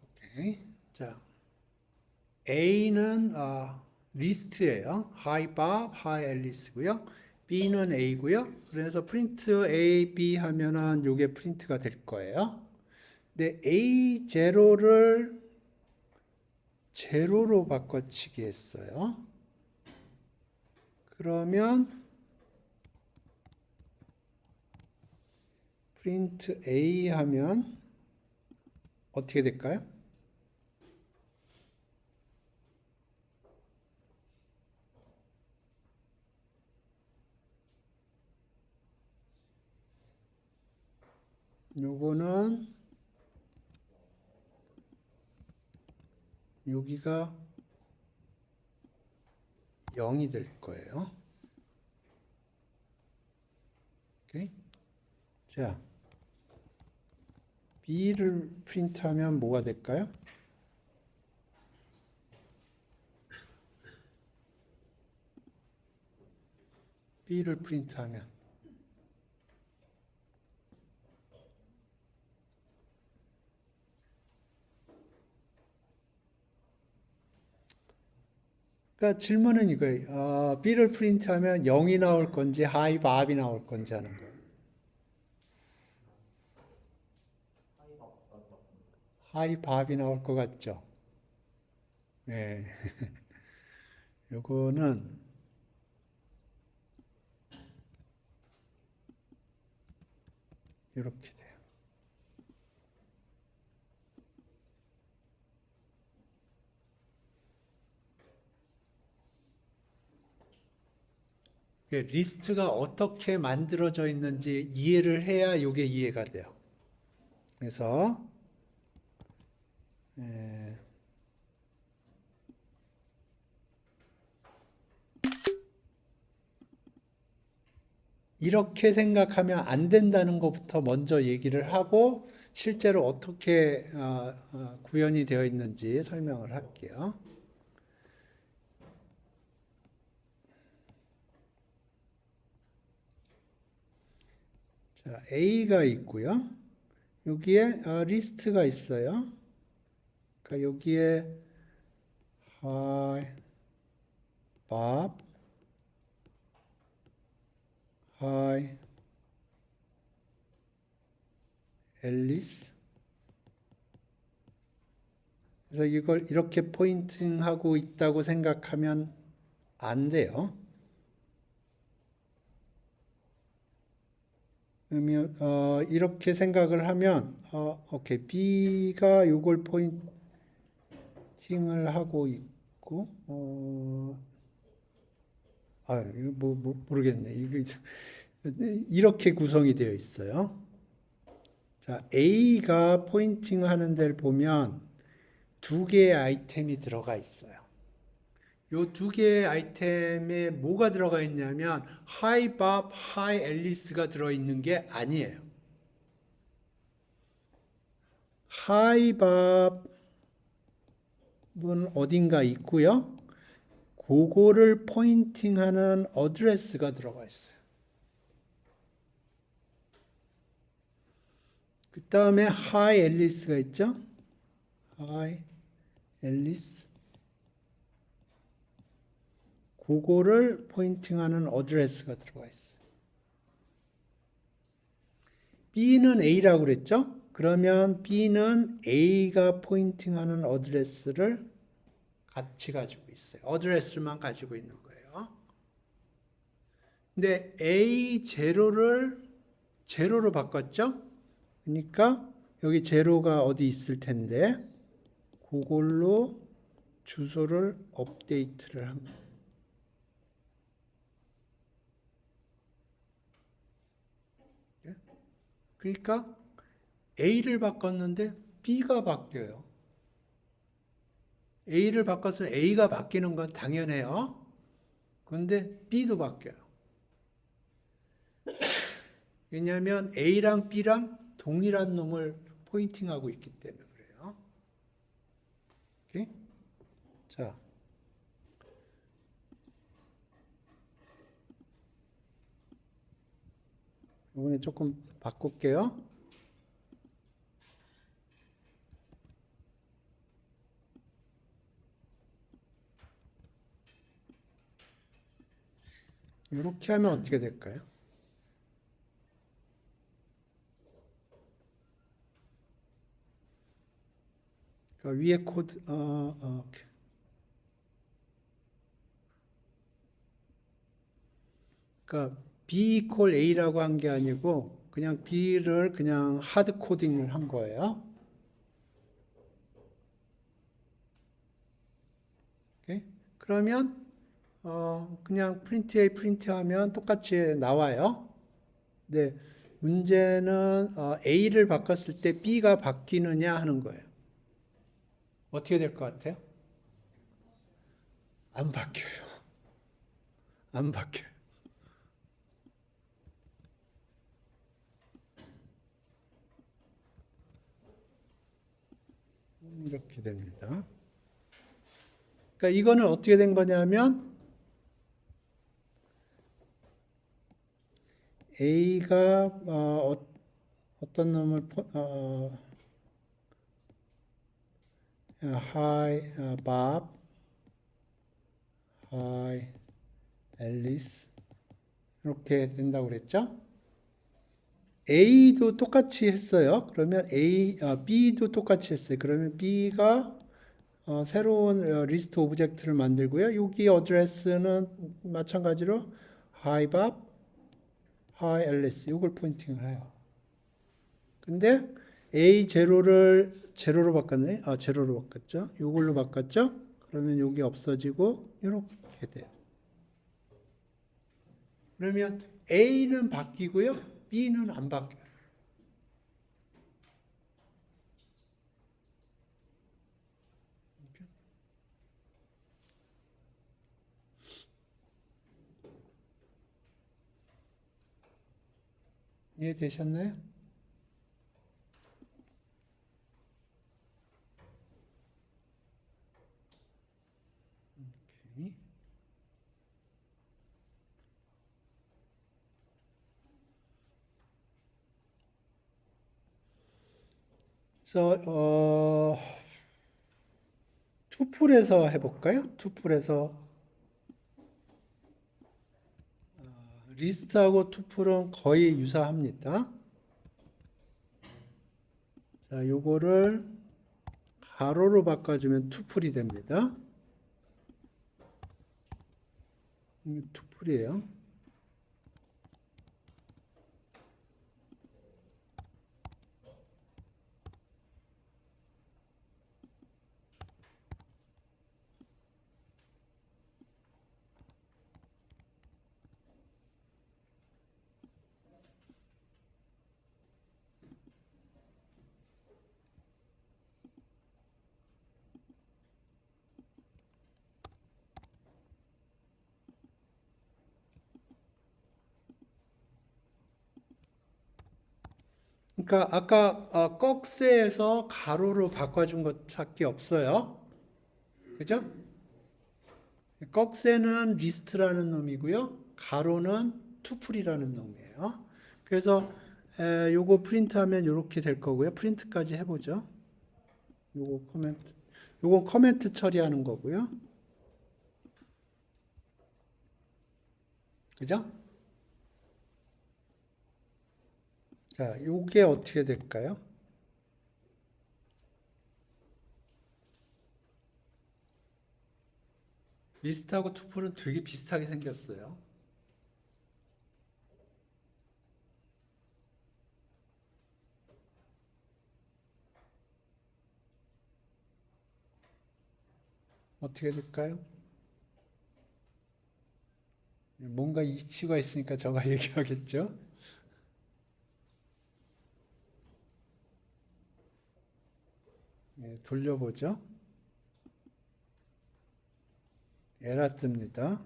오케이. 자, A는 리스트예요. Hi Bob, Hi Alice고요. B는 A고요. 그래서 프린트 A, B 하면은 요게 프린트가 될 거예요. 근데 A0를 제로로 바꿔치기 했어요. 그러면 프린트 A 하면 어떻게 될까요? 요거는 여기가 0이 될 거예요. 오케이? 자, B를 프린트하면 뭐가 될까요? B를 프린트하면 그러니까 질문은 이거예요. B를 프린트하면 0이 나올 건지 하이 밥이 나올 건지 하는 거예요. 하이 밥이 나올 것 같죠? 네. 요거는 이렇게 돼요. 리스트가 어떻게 만들어져 있는지 이해를 해야 이게 이해가 돼요. 그래서 이렇게 생각하면 안 된다는 것부터 먼저 얘기를 하고 실제로 어떻게 구현이 되어 있는지 설명을 할게요. 자, A가 있고요. 여기에 리스트가 있어요. 그러니까 여기에 hi Bob, hi Alice. 그래서 이걸 이렇게 포인팅하고 있다고 생각하면 안 돼요. 그러면 이렇게 생각을 하면 오케이, B가 이걸 포인팅을 하고 있고 이거 모르겠네. 이렇게 구성이 되어 있어요. 자, A가 포인팅하는 데를 보면 두 개의 아이템이 들어가 있어요. 요 두 개의 아이템에 뭐가 들어가 있냐면 Hi Bob, Hi Alice가 들어있는 게 아니에요. Hi Bob은 어딘가 있고요. 그거를 포인팅하는 어드레스가 들어가 있어요. 그 다음에 Hi Alice가 있죠. Hi Alice. 그거를 포인팅하는 어드레스가 들어가 있어요. B는 A라고 그랬죠? 그러면 B는 A가 포인팅하는 어드레스를 같이 가지고 있어요. 어드레스만 가지고 있는 거예요. 근데 A0를 제로로 바꿨죠? 그러니까 여기 제로가 어디 있을 텐데 그걸로 주소를 업데이트를 합니다. 그러니까 A를 바꿨는데 B가 바뀌어요. A를 바꿨으면 A가 바뀌는 건 당연해요. 그런데 B도 바뀌어요. 왜냐하면 A랑 B랑 동일한 놈을 포인팅하고 있기 때문에 그래요. 오케이? 자, 이번에 조금 바꿀게요. 이렇게 하면 어떻게 될까요? 그러니까 위에 코드, 오케이. 그러니까 B 이퀄 A라고 한 게 아니고 그냥 B를 그냥 하드 코딩을 한 거예요. 오케이? 그러면 그냥 프린트 A 프린트 하면 똑같이 나와요. 네, 문제는 A를 바꿨을 때 B가 바뀌느냐 하는 거예요. 어떻게 될 것 같아요? 안 바뀌어요. 안 바뀌어요. 이렇게 됩니다. 그러니까 이거는 어떻게 된 거냐면 A가 어떤 놈을 Hi Bob, Hi Alice 이렇게 된다고 그랬죠? A도 똑같이 했어요. 그러면 B도 똑같이 했어요. 그러면 B가 새로운 리스트 오브젝트를 만들고요. 여기 어드레스는 마찬가지로 Hi Bob, Hi Alice 이걸 포인팅을 해요. 근데 A0를 제로로 바꿨네. 제로로 바꿨죠. 이걸로 바꿨죠. 그러면 여기 없어지고 이렇게 돼요. 그러면 A는 바뀌고요. B는 안 바뀌어요. 이해되셨나요? 오케이. 그래서 투풀에서 해볼까요? 투풀에서 리스트하고 투풀은 거의 유사합니다. 자, 요거를 가로로 바꿔주면 투풀이 됩니다. 투풀이에요. 그러니까 아까 꺽쇠에서 가로로 바꿔준 것밖에 없어요. 그죠? 꺽쇠는 리스트라는 놈이고요. 가로는 투풀이라는 놈이에요. 그래서 요거 프린트하면 이렇게 될 거고요. 프린트까지 해보죠. 요건 커멘트 처리하는 거고요. 그죠? 자, 요게 어떻게 될까요? 리스트하고 투풀은 되게 비슷하게 생겼어요. 어떻게 될까요? 뭔가 이슈가 있으니까 제가 얘기하겠죠. 돌려보죠. 에러 뜹니다.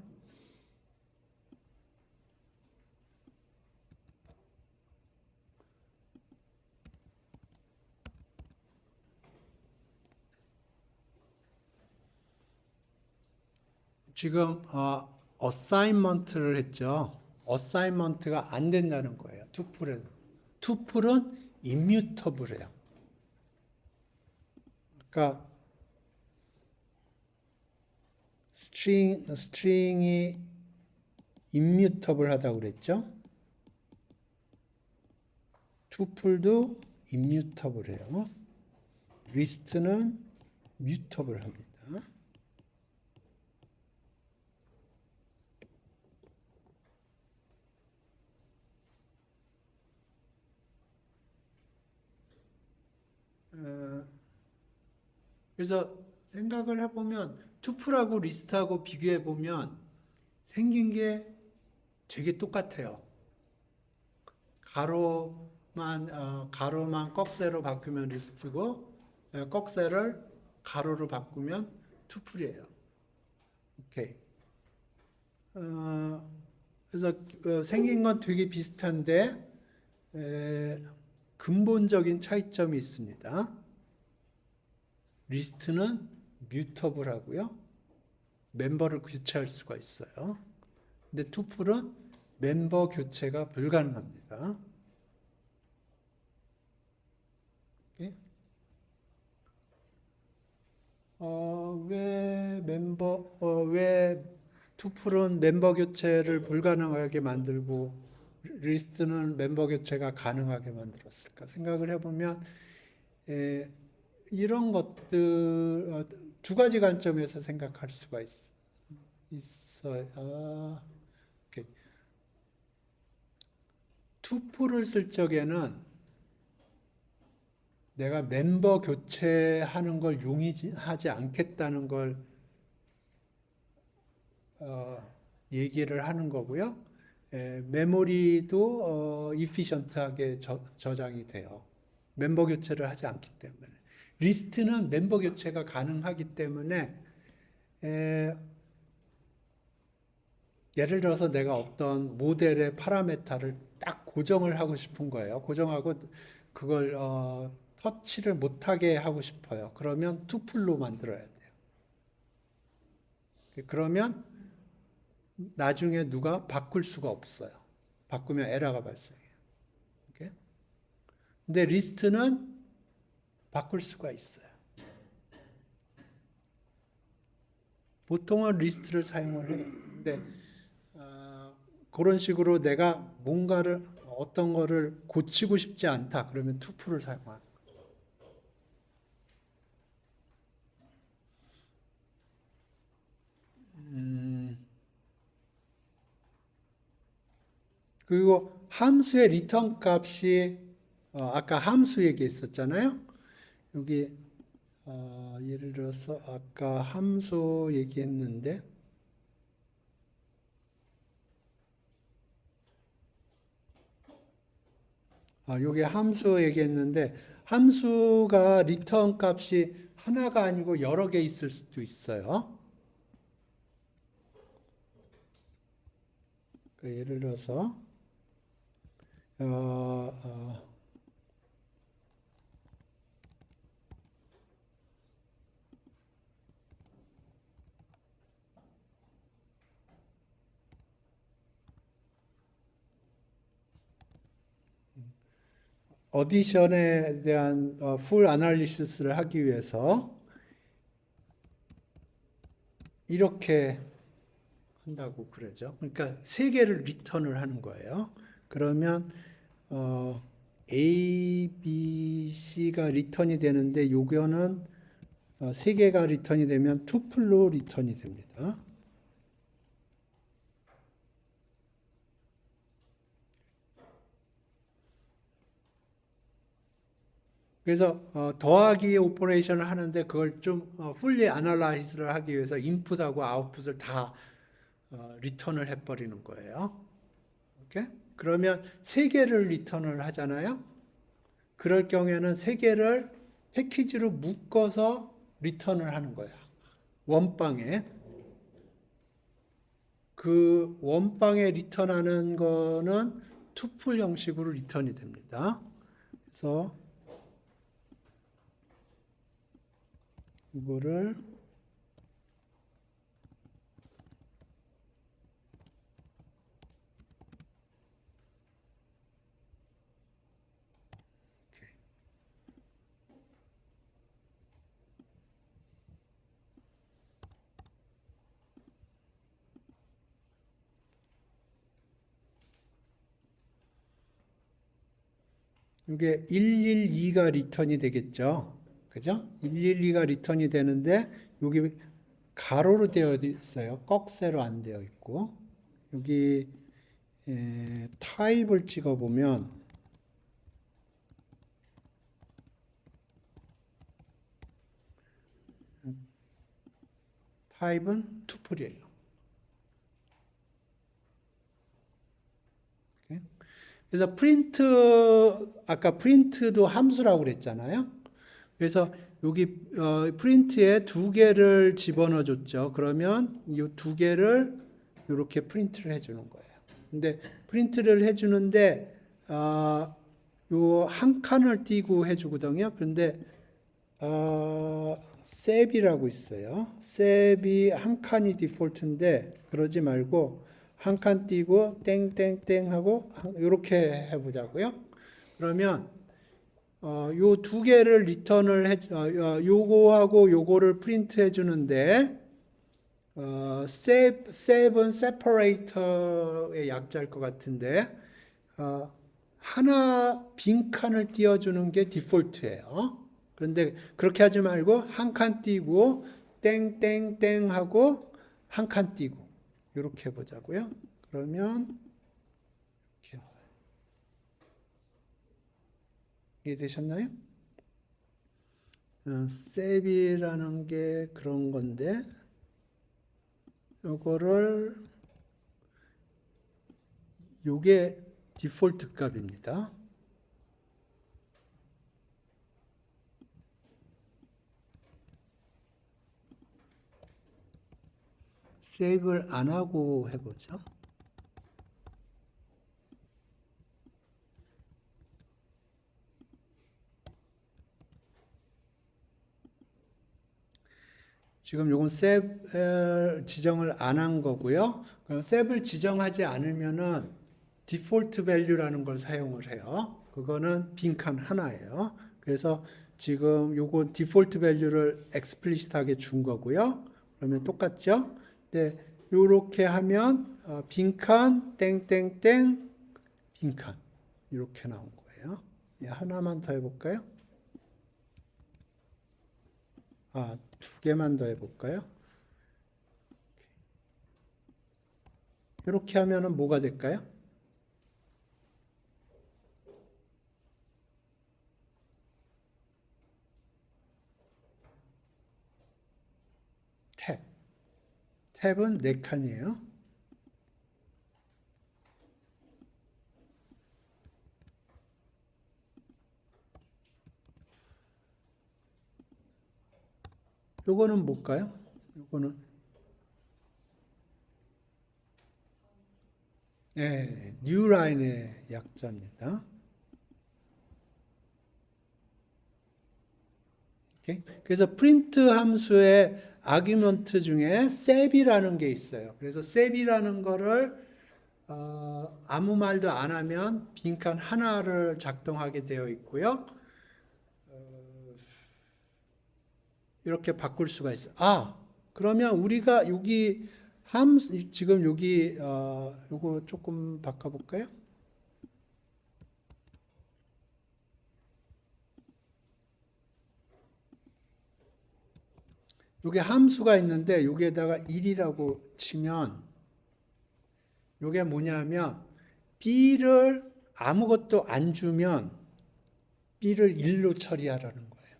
지금 어사인먼트를 했죠. 어사인먼트가 안 된다는 거예요. 투풀은. 투풀은 임뮤터블해요. 그러니까 스트링이 임뮤터블 하다고 그랬죠. 투풀도 임뮤터블해요. 리스트는 뮤터블 합니다. 그래서 생각을 해보면 투풀하고 리스트하고 비교해보면 생긴 게 되게 똑같아요. 가로만 꺽쇠로 바꾸면 리스트고 꺽쇠를 가로로 바꾸면 투풀이에요. 오케이. 그래서 생긴 건 되게 비슷한데 근본적인 차이점이 있습니다. 리스트는 뮤터블 하고요. 멤버를 교체할 수가 있어요. 근데 투풀은 멤버 교체가 불가능합니다. 왜 투풀은 멤버 교체를 불가능하게 만들고 리스트는 멤버 교체가 가능하게 만들었을까 생각을 해보면 이런 것들 두 가지 관점에서 생각할 수가 있어요. 투풀을 쓸 적에는 내가 멤버 교체하는 걸 용이하지 않겠다는 걸 얘기를 하는 거고요. 메모리도 이피션트하게 저장이 돼요. 멤버 교체를 하지 않기 때문에. 리스트는 멤버 교체가 가능하기 때문에 예를 들어서 내가 어떤 모델의 파라메타를 딱 고정을 하고 싶은 거예요. 고정하고 그걸 터치를 못하게 하고 싶어요. 그러면 투풀로 만들어야 돼요. 그러면 나중에 누가 바꿀 수가 없어요. 바꾸면 에러가 발생해요. 근데 리스트는 바꿀 수가 있어요. 보통은 리스트를 사용을 해요. 근데 그런 식으로 내가 뭔가를 어떤 거를 고치고 싶지 않다. 그러면 투풀을 사용하는 거예요. 그리고 함수의 리턴 값이 아까 함수 얘기했었잖아요. 여기 예를 들어서 아까 함수 얘기했는데 여기 함수 얘기했는데 함수가 리턴 값이 하나가 아니고 여러 개 있을 수도 있어요. 예를 들어서 어디션에 대한 풀 아날리시스를 하기 위해서 이렇게 한다고 그러죠. 그러니까 세 개를 리턴을 하는 거예요. 그러면 A, B, C가 리턴이 되는데 요거는 세 개가 리턴이 되면 투플로 리턴이 됩니다. 그래서 더하기 오퍼레이션을 하는데 그걸 좀 풀리 아날라이즈를 하기 위해서 인풋하고 아웃풋을 다 리턴을 해버리는 거예요. 오케이? 그러면 세 개를 리턴을 하잖아요. 그럴 경우에는 세 개를 패키지로 묶어서 리턴을 하는 거예요. 원방에. 그 원방에 리턴하는 거는 투풀 형식으로 리턴이 됩니다. 그래서 이거를 이게 112가 리턴이 되겠죠. 그죠? 112가 리턴이 되는데 여기 가로로 되어 있어요. 꺽쇠로 안 되어 있고 여기 타입을 찍어 보면 타입은 투플이에요. 그래서 아까 프린트도 함수라고 그랬잖아요. 그래서 여기 프린트에 두 개를 집어넣어 줬죠. 그러면 이 두 개를 이렇게 프린트를 해주는 거예요. 근데 프린트를 해주는데 요 한 칸을 띄고 해주거든요. 그런데 셉이라고 있어요. 셉이 한 칸이 디폴트인데 그러지 말고 한 칸 띄고 땡땡땡 하고 이렇게 해보자고요. 그러면 요 두 개를 리턴을 요거하고 요거를 프린트 해주는데 셉은 separator의 약자일 것 같은데 하나 빈 칸을 띄워주는 게 디폴트예요. 그런데 그렇게 하지 말고 한 칸 띄고 땡땡땡 하고 한 칸 띄고 이렇게 해보자고요. 그러면 이렇게 나와요. 이해되셨나요? 셉이라는 게 그런 건데 요거를 요게 디폴트 값입니다. 세이브를 안 하고 해보죠. 지금 요건 셉 지정을 안 한 거고요. 그럼 셉을 지정하지 않으면은 디폴트 밸류라는 걸 사용을 해요. 그거는 빈칸 하나예요. 그래서 지금 요거 디폴트 밸류를 explicit하게 준 거고요. 그러면 똑같죠? 네, 이렇게 하면 빈칸 땡땡땡 빈칸 이렇게 나온 거예요. 예, 하나만 더 해볼까요? 두 개만 더 해볼까요? 이렇게 하면은 뭐가 될까요? 탭. 탭은 4칸이에요. 요거는 뭘까요? 요거는 뉴라인의 약자입니다. 오케이? 그래서 프린트 함수의 아규먼트 중에 셉이라는 게 있어요. 그래서 셉이라는 거를 아무 말도 안 하면 빈칸 하나를 작동하게 되어 있고요. 이렇게 바꿀 수가 있어요. 그러면 우리가 여기 지금 여기 요거 조금 바꿔볼까요? 여기 함수가 있는데 여기에다가 1이라고 치면 이게 뭐냐면 b를 아무것도 안 주면 b를 1로 처리하라는 거예요.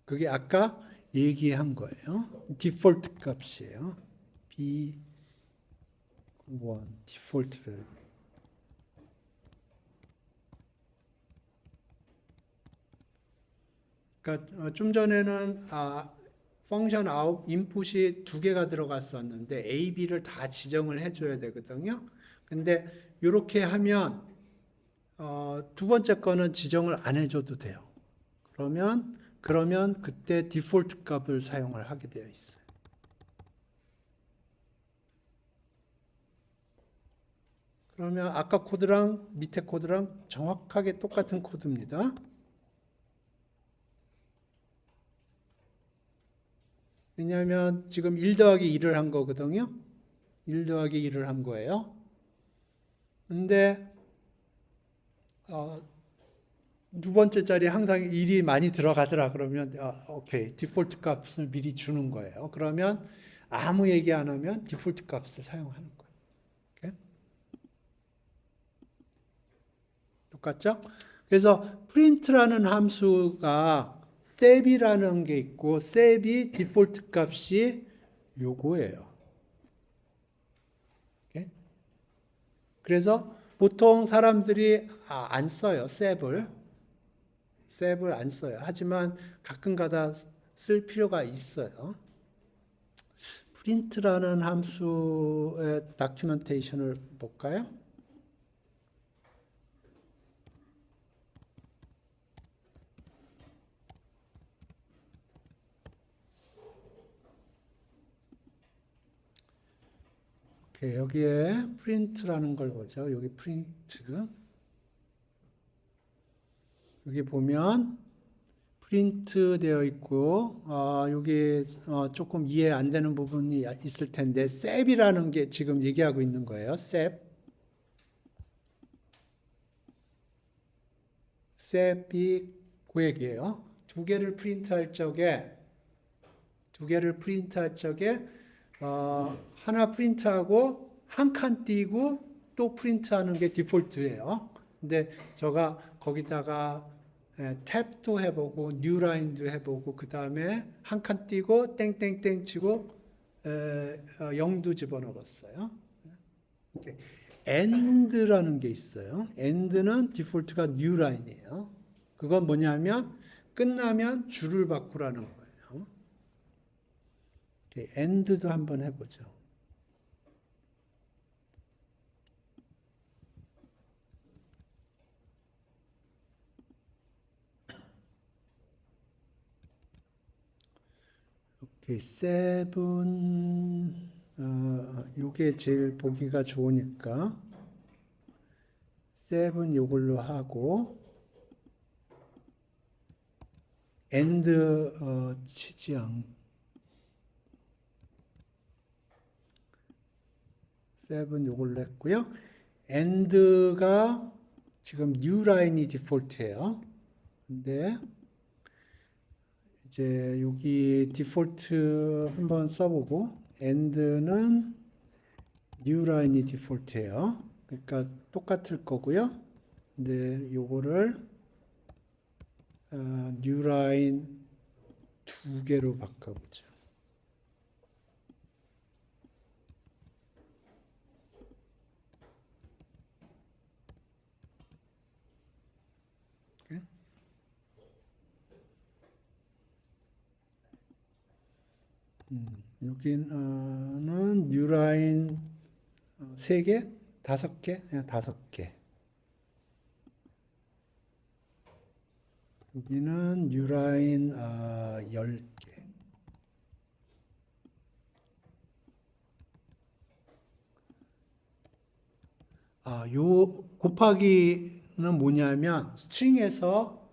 그게 아까 얘기한 거예요. 디폴트 값이에요. b1 디폴트 밸류. 그러니까 좀 전에는 펑션 아웃 인풋이 2개가 들어갔었는데 A, B를 다 지정을 해줘야 되거든요. 근데 이렇게 하면 두 번째 거는 지정을 안 해줘도 돼요. 그러면 그때 디폴트 값을 사용을 하게 되어 있어요. 그러면 아까 코드랑 밑에 코드랑 정확하게 똑같은 코드입니다. 왜냐하면 지금 1 더하기 1을 한 거거든요. 1 더하기 1을 한 거예요. 근데 두 번째 자리에 항상 1이 많이 들어가더라 그러면 오케이 디폴트 값을 미리 주는 거예요. 그러면 아무 얘기 안 하면 디폴트 값을 사용하는 거예요. 오케이? 똑같죠? 그래서 print라는 함수가 셉이라는 게 있고 셉이 디폴트 값이 요거예요. 오케이? 그래서 보통 사람들이 안 써요. 셉을 안 써요. 하지만 가끔가다 쓸 필요가 있어요. 프린트라는 함수의 다큐멘테이션을 볼까요? 오케이, 여기에 프린트라는 걸 보죠. 여기 프린트. 여기 보면 프린트 되어 있고 여기 조금 이해 안 되는 부분이 있을 텐데 셉이라는 게 지금 얘기하고 있는 거예요. 셉이 그 얘기예요. 두 개를 프린트할 적에 하나 프린트하고 한 칸 띄고 또 프린트하는 게 디폴트예요. 근데 제가 거기다가 탭도 해보고 뉴라인도 해보고 그 다음에 한 칸 띄고 땡땡땡 치고 0도 집어넣었어요. end라는 게 있어요. end는 디폴트가 뉴라인이에요. 그건 뭐냐면 끝나면 줄을 바꾸라는 거예요. end도 한번 해보죠. 세븐 요게 제일 보기가 좋으니까 세븐 요걸로 하고 엔드 치지 않고 7 요걸로 했고요. AND가 지금 new line이 디폴트예요. 근데 이제 여기 디폴트 한번 써보고 AND는 new line이 디폴트예요. 그러니까 똑같을 거고요. 근데 요거를 new line 2개로 바꿔보죠. 여기는 뉴라인 3개? 5개? 5개. 여기는 뉴라인 10개. 요 곱하기는 뭐냐면 스트링에서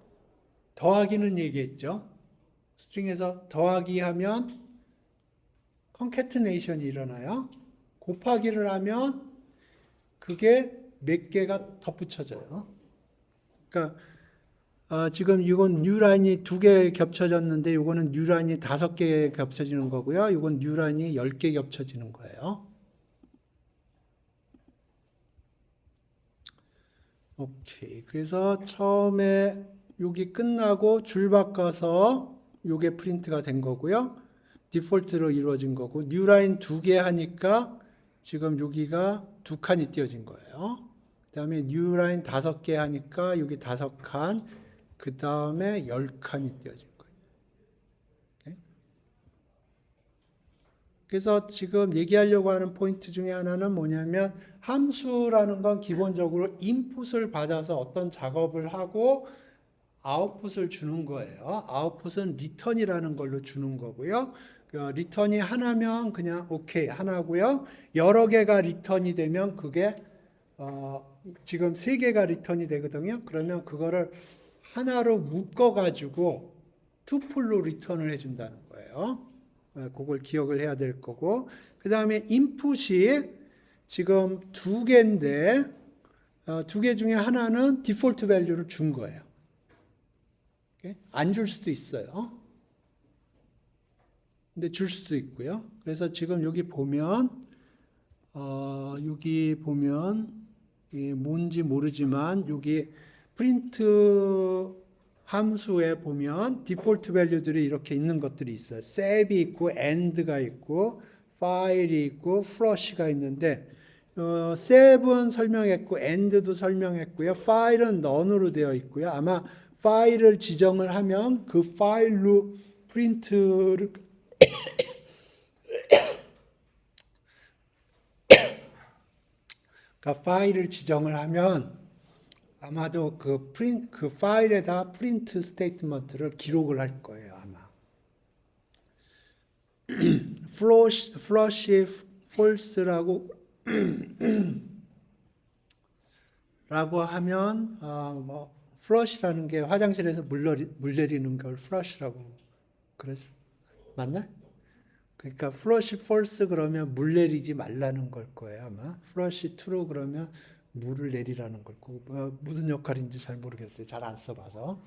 더하기는 얘기했죠. 스트링에서 더하기 하면 컨캐트네이션이 일어나요. 곱하기를 하면 그게 몇 개가 덧붙여져요. 그러니까 지금 이건 뉴라인이 2개 겹쳐졌는데 이거는 뉴라인이 5개 겹쳐지는 거고요. 이건 뉴라인이 10개 겹쳐지는 거예요. 오케이. 그래서 처음에 여기 끝나고 줄 바꿔서 요게 프린트가 된 거고요. 디폴트로 이루어진 거고 뉴라인 2개 하니까 지금 여기가 2칸이 띄어진 거예요. 그 다음에 뉴라인 5개 하니까 여기 5칸, 그 다음에 10칸이 띄어진 거예요. 오케이? 그래서 지금 얘기하려고 하는 포인트 중에 하나는 뭐냐면 함수라는 건 기본적으로 인풋을 받아서 어떤 작업을 하고 아웃풋을 주는 거예요. 아웃풋은 리턴이라는 걸로 주는 거고요. 리턴이 하나면 그냥 오케이 하나고요. 여러 개가 리턴이 되면 그게 지금 3개가 리턴이 되거든요. 그러면 그거를 하나로 묶어 가지고 투풀로 리턴을 해준다는 거예요. 그걸 기억을 해야 될 거고, 그 다음에 인풋이 지금 2개인데 2개 중에 하나는 디폴트 밸류를 준 거예요. 안 줄 수도 있어요. 근데 줄 수도 있고요. 그래서 지금 여기 보면 이게 뭔지 모르지만 여기 프린트 함수에 보면 디폴트 밸류들이 이렇게 있는 것들이 있어요. 셉이 있고 AND가 있고 파일이 있고 플러시가 있는데 셉은 설명했고 AND도 설명했고요. 파일은 none으로 되어 있고요. 아마 파일을 지정을 하면 그 파일로 프린트를 그러니까 파일을 지정을 하면 아마도 그 파일에다 프린트 스테이트먼트를 기록을 할 거예요, 아마. flush false라고 하면 flush라는 게 화장실에서 물 내리는 걸 flush라고 그래서 맞나? 그러니까 flush false 그러면 물 내리지 말라는 걸 거예요, 아마. flush true 그러면 물을 내리라는 걸 거고 무슨 역할인지 잘 모르겠어요. 잘 안 써봐서.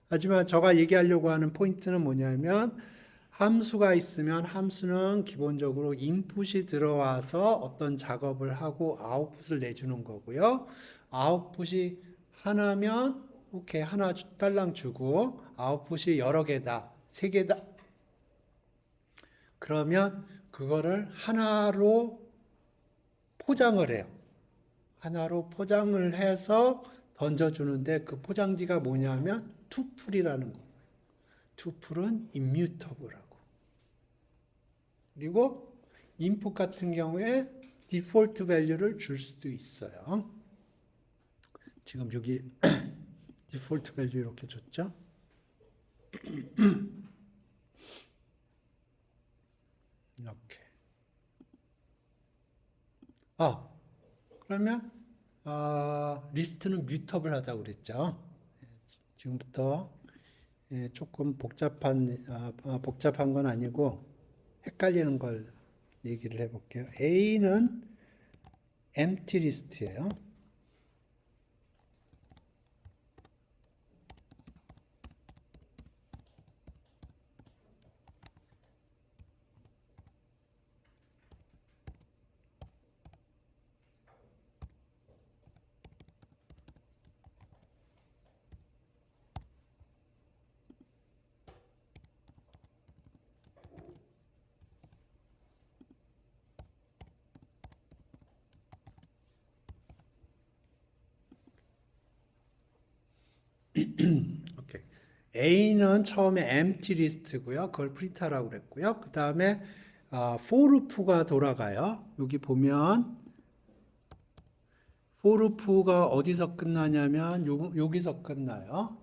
하지만 제가 얘기하려고 하는 포인트는 뭐냐면 함수가 있으면 함수는 기본적으로 인풋이 들어와서 어떤 작업을 하고 아웃풋을 내주는 거고요. 아웃풋이 하나면 오케이 하나 달랑 주고 아웃풋이 여러 개다 3개다 그러면 그거를 하나로 포장을 해요. 하나로 포장을 해서 던져주는데 그 포장지가 뭐냐면 투풀이라는 거예요. 투풀은 immutable라고. 그리고 인풋 같은 경우에 디폴트 밸류를 줄 수도 있어요. 지금 여기 디폴트 밸류 이렇게 줬죠. 이렇게. 그러면 리스트는 뮤터블하다고 그랬죠. 지금부터 조금 복잡한 건 아니고 헷갈리는 걸 얘기를 해볼게요. A는 empty list예요. 오케이. A는 처음에 empty list고요. 그걸 프린트하라고 그랬고요. 그 다음에 for loop가 돌아가요. 여기 보면 for loop가 어디서 끝나냐면 여기서 끝나요.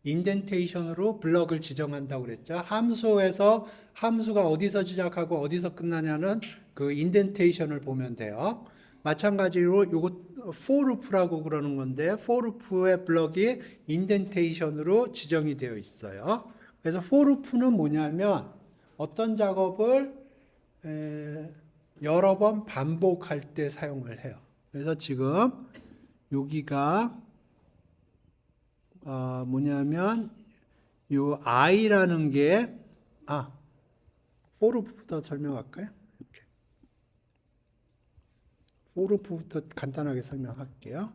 인덴테이션으로 블럭을 지정한다고 그랬죠. 함수에서 함수가 어디서 시작하고 어디서 끝나냐는 그 인덴테이션을 보면 돼요. 마찬가지로 요거 for loop라고 그러는 건데 for loop의 블럭이 인덴테이션으로 지정이 되어 있어요. 그래서 for loop는 뭐냐면 어떤 작업을 여러 번 반복할 때 사용을 해요. 그래서 지금 여기가 뭐냐면 요 i라는 게 for loop부터 설명할까요? 이렇게. for loop부터 간단하게 설명할게요.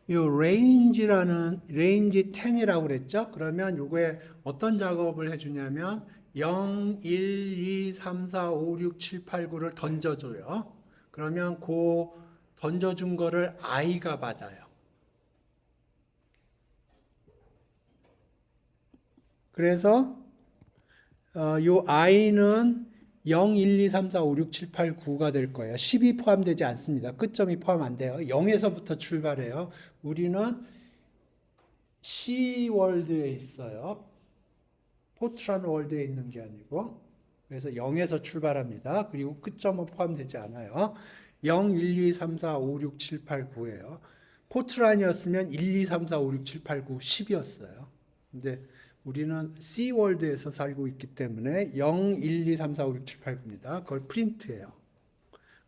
요 range라는 range 10이라고 그랬죠? 그러면 요거에 어떤 작업을 해주냐면 0, 1, 2, 3, 4, 5, 6, 7, 8, 9를 던져줘요. 그러면 그 던져준 거를 i가 받아요. 그래서 요 i는 0, 1, 2, 3, 4, 5, 6, 7, 8, 9가 될 거예요. 10이 포함되지 않습니다. 끝점이 포함 안 돼요. 0에서부터 출발해요. 우리는 C 월드에 있어요. 포트란 월드에 있는 게 아니고. 그래서 0에서 출발합니다. 그리고 끝점은 포함되지 않아요. 0, 1, 2, 3, 4, 5, 6, 7, 8, 9예요. 포트란이었으면 1, 2, 3, 4, 5, 6, 7, 8, 9, 10이었어요. 근데 우리는 C 월드에서 살고 있기 때문에 0, 1, 2, 3, 4, 5, 6, 7, 8, 9입니다. 그걸 프린트해요.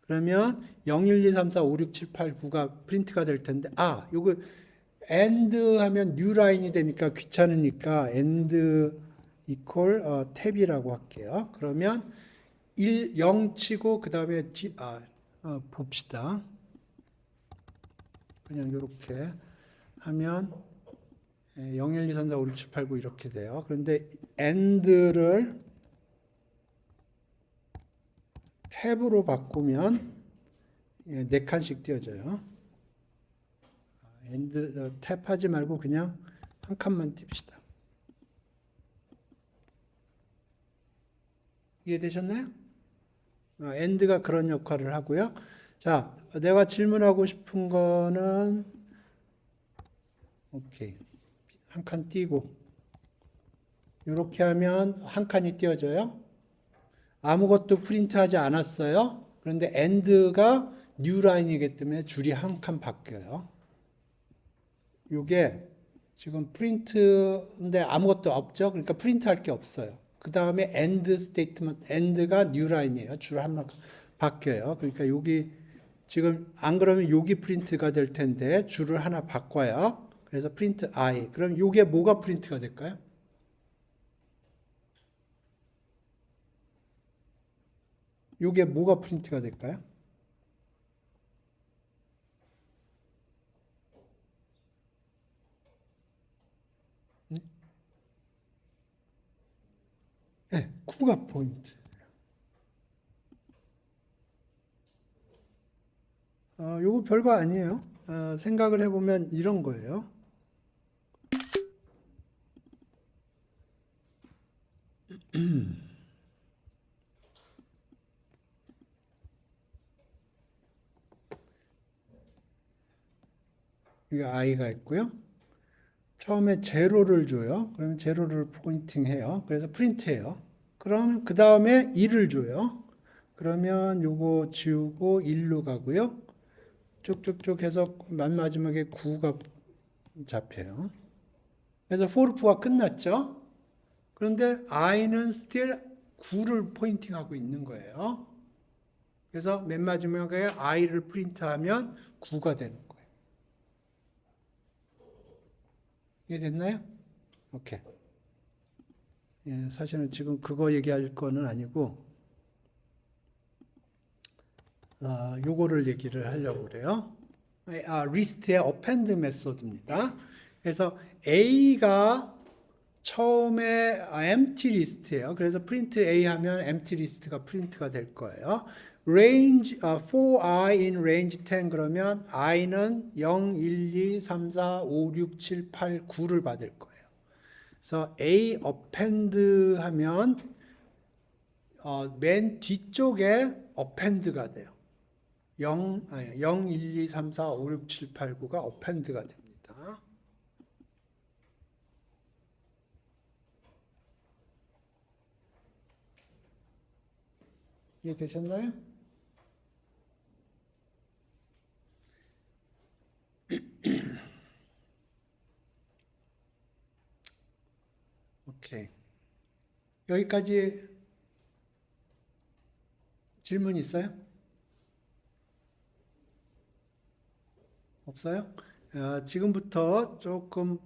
그러면 0, 1, 2, 3, 4, 5, 6, 7, 8, 9가 프린트가 될 텐데, 요거 and 하면 new line이 되니까 귀찮으니까 and equal 탭이라고 할게요. 그러면 0 치고 그 다음에 봅시다. 그냥 이렇게 하면 0, 1, 2, 3, 4, 5, 6, 7, 8, 9 이렇게 돼요. 그런데 and를 탭으로 바꾸면 4칸씩 띄어져요. and 탭 하지 말고 그냥 한 칸만 띱시다. 이해되셨나요? and가 그런 역할을 하고요. 자, 내가 질문하고 싶은 거는 오케이. 한 칸 띄고 이렇게 하면 한 칸이 띄어져요. 아무것도 프린트하지 않았어요. 그런데 end가 new line이기 때문에 줄이 한 칸 바뀌어요. 이게 지금 프린트인데 아무것도 없죠. 그러니까 프린트할 게 없어요. 그 다음에 end statement, end가 new line이에요. 줄 하나 바뀌어요. 그러니까 여기 지금 안 그러면 여기 프린트가 될 텐데 줄을 하나 바꿔요. 그래서 print I. 그럼 이게 뭐가 프린트가 될까요? 이게 뭐가 프린트가 될까요? 네, 9가 포인트. 요거 별거 아니에요. 생각을 해보면 이런 거예요. 이게 i가 있고요. 처음에 제로를 줘요. 그러면 제로를 포인팅해요. 그래서 프린트해요. 그러면 그 다음에 1을 줘요. 그러면 요거 지우고 1로 가고요. 쭉쭉쭉 해서 맨 마지막에 9가 잡혀요. 그래서 for loop가 끝났죠. 그런데 i는 still 9를 포인팅하고 있는 거예요. 그래서 맨 마지막에 i를 프린트하면 9가 되는 거예요. 이해됐나요? 오케이. 예, 사실은 지금 그거 얘기할 거는 아니고 요거를 얘기를 하려고 그래요. 리스트의 append 메소드입니다. 그래서 A가 처음에 empty 리스트예요. 그래서 print A 하면 empty 리스트가 프린트가 될 거예요. range for i in range 10 그러면 i는 0, 1, 2, 3, 4, 5, 6, 7, 8, 9를 받을 거예요. 그래서 A append 하면 맨 뒤쪽에 append가 돼요. 0, 1, 2, 3, 4, 5, 6, 7, 8, 9가 append가 됩니다. 이해되셨나요? 오케이. 여기까지 질문 있어요? 없어요? 지금부터 조금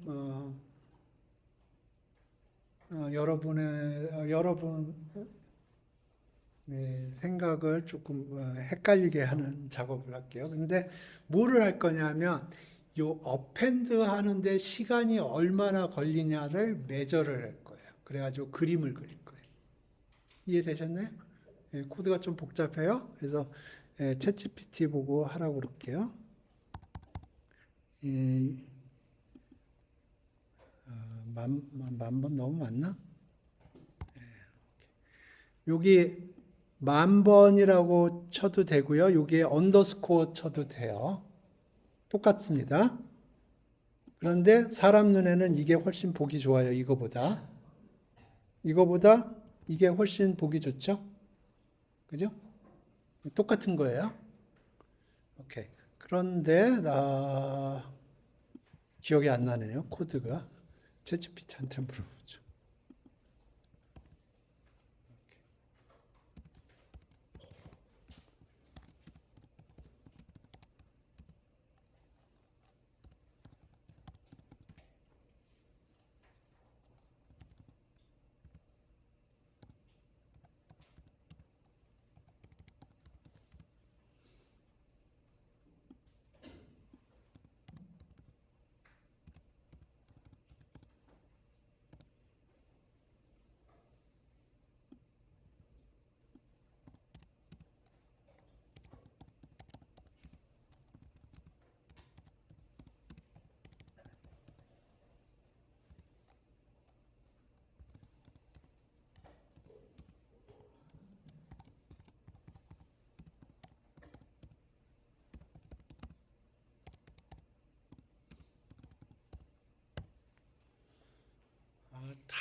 여러분 생각을 조금 헷갈리게 하는 작업을 할게요. 근데 뭐를 할 거냐면 요 append 하는데 시간이 얼마나 걸리냐를 매저를 할 거예요. 그래가지고 그림을 그릴 거예요. 이해되셨나요? 코드가 좀 복잡해요. 그래서 챗GPT 보고 하라고 그럴게요. 만 번 너무 많나? 여기 10,000번이라고 쳐도 되고요. 여기에 언더스코어 쳐도 돼요. 똑같습니다. 그런데 사람 눈에는 이게 훨씬 보기 좋아요. 이거보다 이게 훨씬 보기 좋죠? 그죠? 똑같은 거예요. 오케이. 그런데 기억이 안 나네요. 코드가. 챗GPT한테 물어보죠.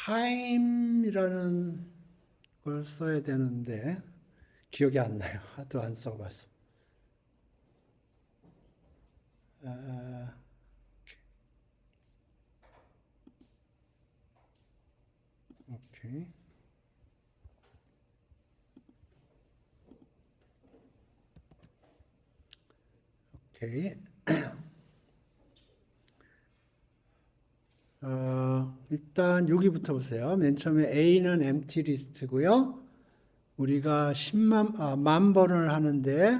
time이라는 걸 써야 되는데 기억이 안 나요. 하도 안 써봐서. 오케이. 오케이. 일단 여기부터 보세요. 맨 처음에 A는 empty 리스트고요. 우리가 10만 번을 하는데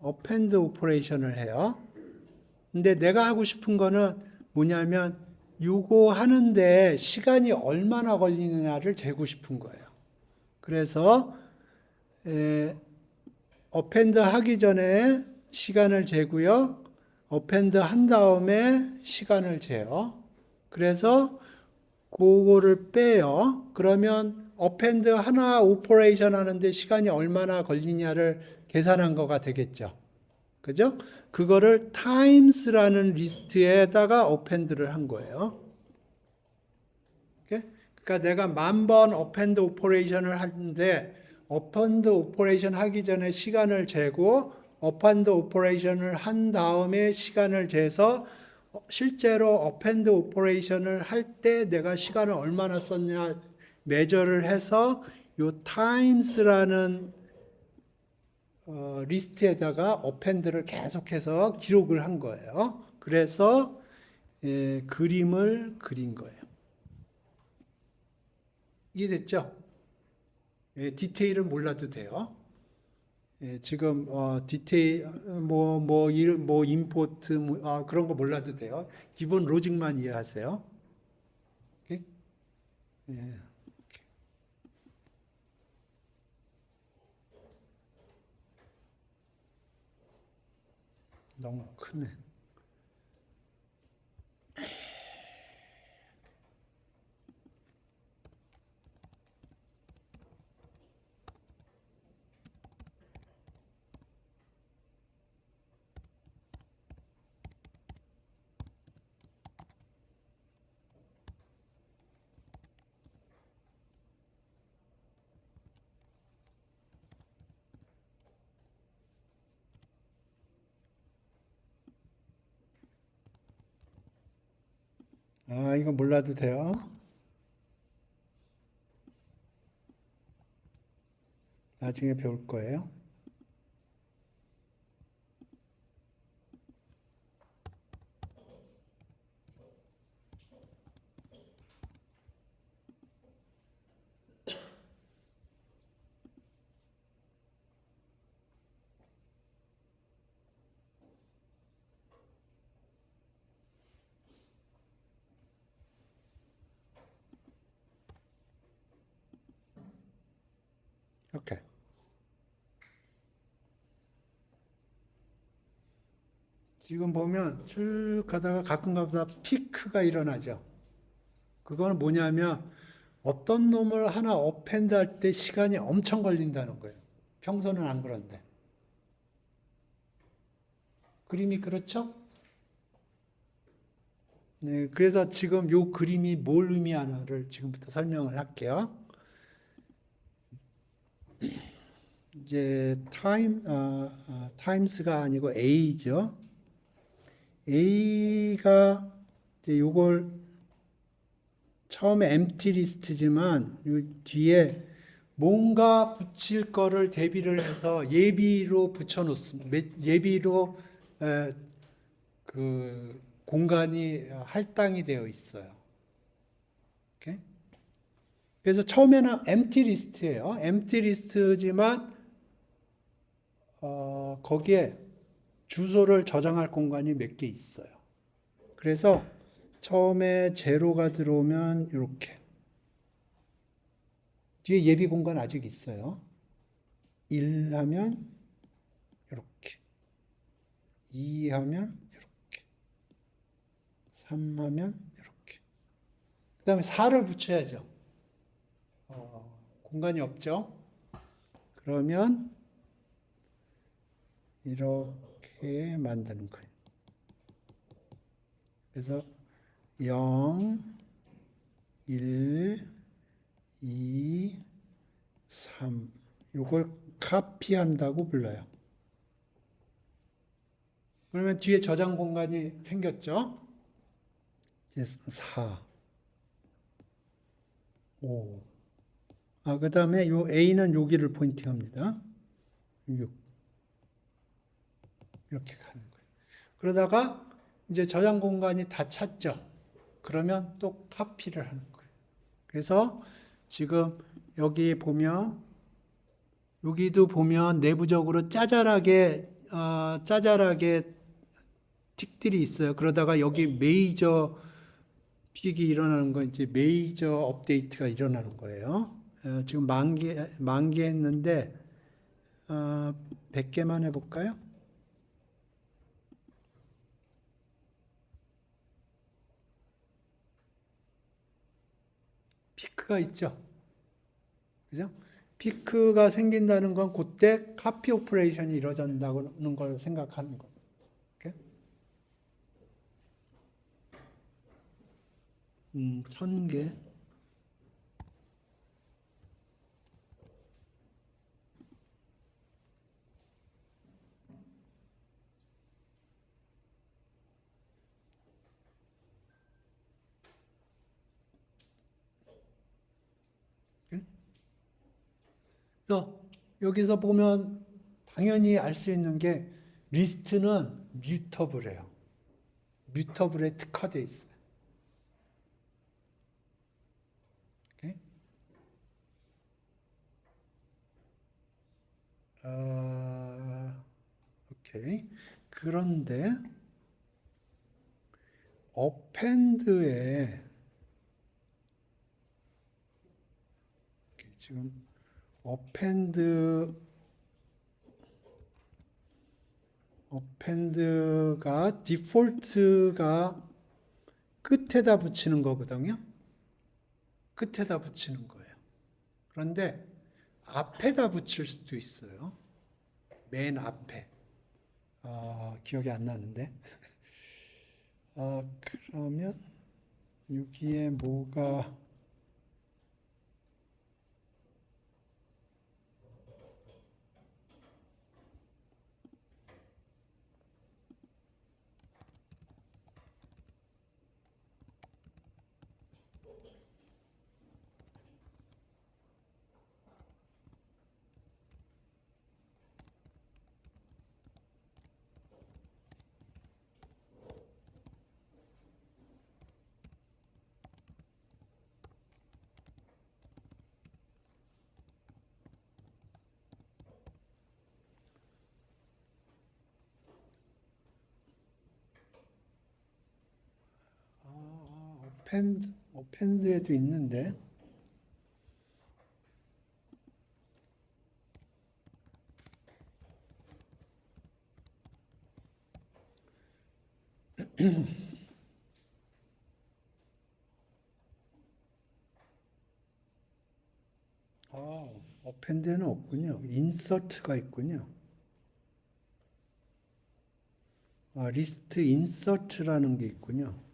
append operation을 해요. 근데 내가 하고 싶은 거는 뭐냐면 요거 하는데 시간이 얼마나 걸리느냐를 재고 싶은 거예요. 그래서 append 하기 전에 시간을 재고요. append 한 다음에 시간을 재요. 그래서 그거를 빼요. 그러면 append 하나 오퍼레이션 하는데 시간이 얼마나 걸리냐를 계산한 거가 되겠죠. 그죠? 그거를 times라는 리스트에다가 append를 한 거예요. 그러니까 내가 10,000번 어펜드 오퍼레이션을 하는데 어펜드 오퍼레이션 하기 전에 시간을 재고 어펜드 오퍼레이션을 한 다음에 시간을 재서 실제로 어펜드 오퍼레이션을 할 때 내가 시간을 얼마나 썼냐 매저를 해서 요 times라는 리스트에다가 어펜드를 계속해서 기록을 한 거예요. 그래서 그림을 그린 거예요. 이해됐죠? 디테일은 몰라도 돼요. 지금 디테일 뭐 임포트 그런 거 몰라도 돼요. 기본 로직만 이해하세요. 오케이? 예. 너무 크네. 이거 몰라도 돼요. 나중에 배울 거예요. 오케이. 지금 보면 쭉 가다가 가끔가다 피크가 일어나죠. 그거는 뭐냐면 어떤 놈을 하나 어펜드 할 때 시간이 엄청 걸린다는 거예요. 평소는 안 그런데. 그림이 그렇죠? 네, 그래서 지금 요 그림이 뭘 의미하나를 지금부터 설명을 할게요. 이제 타임스가 아니고 A죠. A가 이제 요걸 처음에 empty 리스트지만 요 뒤에 뭔가 붙일 거를 대비를 해서 예비로 붙여 놓습니다. 예비로 그 공간이 할당이 되어 있어요. 오케이? 그래서 처음에는 empty 리스트예요. empty 리스트지만 거기에 주소를 저장할 공간이 몇 개 있어요. 그래서 처음에 제로가 들어오면 이렇게 뒤에 예비 공간 아직 있어요. 1 하면 이렇게 2 하면 이렇게 3 하면 이렇게 그 다음에 4를 붙여야죠. 공간이 없죠. 그러면 이렇게 만드는 거예요. 그래서 0, 1, 2, 3 이걸 카피한다고 불러요. 그러면 뒤에 저장 공간이 생겼죠. 이제 4, 5 그 다음에 요 A는 여기를 포인팅합니다. 6 이렇게 가는 거예요. 그러다가 이제 저장 공간이 다 찼죠. 그러면 또 카피를 하는 거예요. 그래서 지금 여기 보면 여기도 보면 내부적으로 짜잘하게 틱들이 있어요. 그러다가 여기 메이저 픽이 일어나는 건 이제 메이저 업데이트가 일어나는 거예요. 지금 10,000개 했는데 100개만 해볼까요? 피크가 있죠. 그죠? 피크가 생긴다는 건 그때 카피 오퍼레이션이 이루어진다는 걸 생각하는 거예요. 1,000개. 그래서 여기서 보면 당연히 알 수 있는 게 리스트는 뮤터블해요. 뮤터블에 특화되어 있어요. 오케이? 오케이. 그런데 어펜드에 지금 어펜드가 디폴트가 끝에다 붙이는 거거든요. 끝에다 붙이는 거예요. 그런데 앞에다 붙일 수도 있어요. 맨 앞에. 기억이 안 나는데. 그러면 여기에 뭐가 어펜드에도 있는데 어펜드에는 없군요. 인서트가 있군요. 리스트 인서트라는 게 있군요.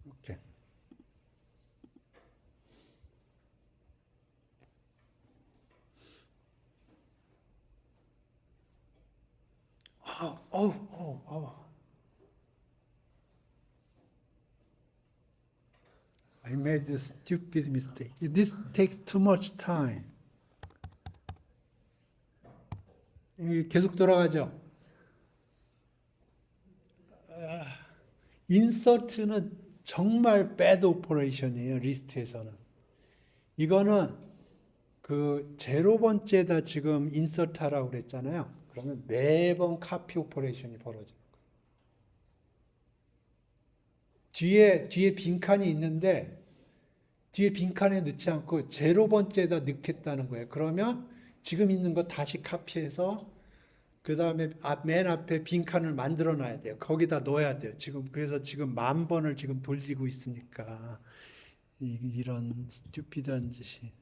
오케이. I made a stupid mistake. This takes too much time. 계속 돌아가죠. 인서트는 정말 bad operation이에요. 리스트에서는. 이거는 그 제로 번째에다 지금 인서트 하라고 그랬잖아요. 그러면 매번 카피 오퍼레이션이 벌어져요. 뒤에 빈칸이 있는데 뒤에 빈칸에 넣지 않고 제로 번째에다 넣겠다는 거예요. 그러면 지금 있는 거 다시 카피해서 그 다음에 맨 앞에 빈칸을 만들어 놔야 돼요. 거기다 넣어야 돼요. 그래서 지금 10,000번을 지금 돌리고 있으니까 이런 스튜피드한 짓이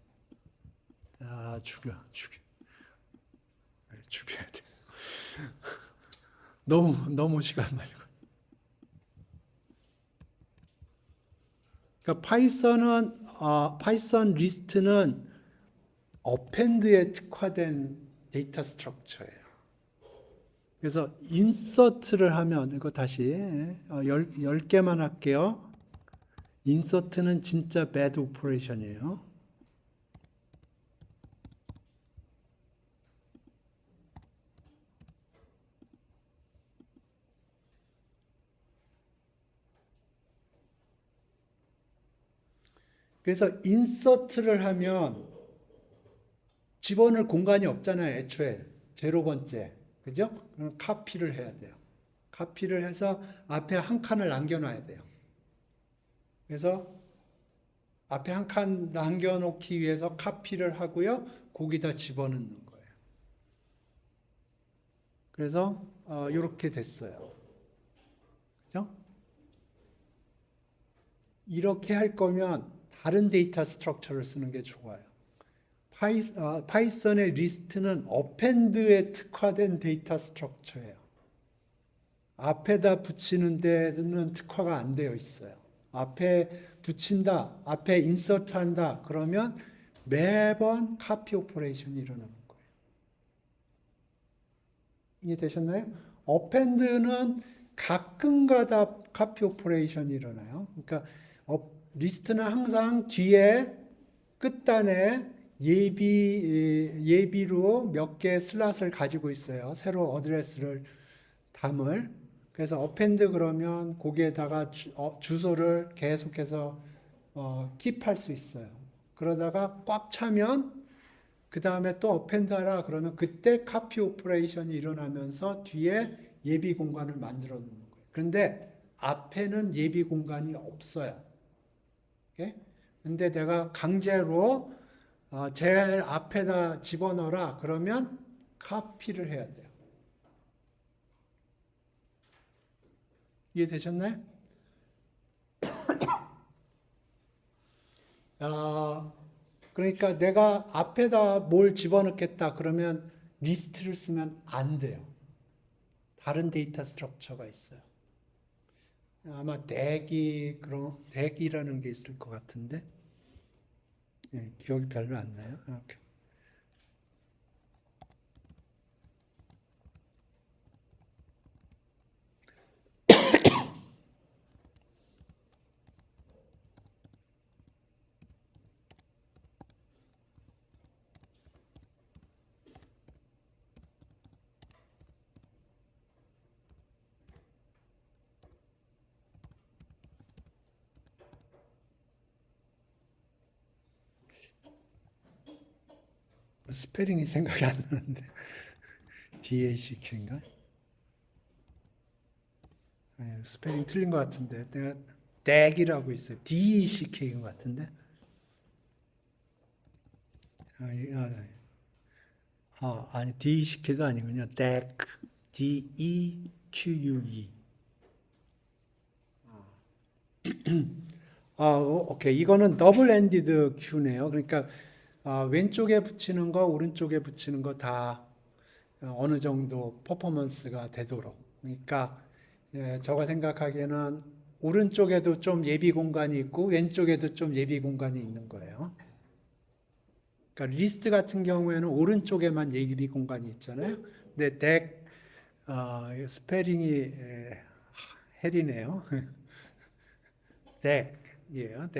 죽여야 돼. 너무 시간 많이 걸려. 그러니까 파이썬 리스트는 어펜드에 특화된 데이터 스트럭처예요. 그래서 인서트를 하면 이거 다시 10개만 할게요. 인서트는 진짜 bad operation이에요. 그래서 인서트를 하면 집어넣을 공간이 없잖아요. 애초에 제로 번째. 그죠? 그럼 카피를 해야 돼요. 카피를 해서 앞에 한 칸을 남겨놔야 돼요. 그래서 앞에 한 칸 남겨놓기 위해서 카피를 하고요. 거기다 집어넣는 거예요. 그래서 이렇게 됐어요. 그죠? 이렇게 할 거면 다른 데이터 스트럭처를 쓰는 게 좋아요. 파이썬의 리스트는 어펜드에 특화된 데이터 스트럭처예요. 앞에다 붙이는 데는 특화가 안 되어 있어요. 앞에 붙인다, 앞에 인서트 한다, 그러면 매번 카피 오퍼레이션이 일어나는 거예요. 이해되셨나요? 어펜드는 가끔가다 카피 오퍼레이션이 일어나요. 그러니까 리스트는 항상 뒤에 끝단에 예비로 몇 개의 슬롯을 가지고 있어요. 새로 어드레스를 담을. 그래서 어펜드 그러면 거기에다가 주소를 계속해서 킵할 수 있어요. 그러다가 꽉 차면 그 다음에 또 어펜드 하라 그러면 그때 카피 오퍼레이션이 일어나면서 뒤에 예비 공간을 만들어 놓는 거예요. 그런데 앞에는 예비 공간이 없어요. 오케이? 근데 내가 강제로 제일 앞에다 집어넣어라 그러면 카피를 해야 돼요. 이해되셨나요? 그러니까 내가 앞에다 뭘 집어넣겠다 그러면 리스트를 쓰면 안 돼요. 다른 데이터 스트럭처가 있어요. 아마 덱이라는 게 있을 것 같은데 기억이 별로 안 나요. 오케이. 스페링이 생각이 안 나는데 DACK인가? 스페링 틀린 것 같은데 내가 덱이라고 있어요. DECK인 것 같은데 아니 DECK도 아니군요. 덱 DEQUE 오케이. 이거는 더블 엔디드 큐네요. 그러니까 왼쪽에 붙이는 거, 오른쪽에 붙이는 거 다 어느 정도 퍼포먼스가 되도록. 그러니까 제가 생각하기에는 오른쪽에도 좀 예비 공간이 있고 왼쪽에도 좀 예비 공간이 있는 거예요. 그러니까 리스트 같은 경우에는 오른쪽에만 예비 공간이 있잖아요. 근데 스페링이 헬이네요. 덱이에요.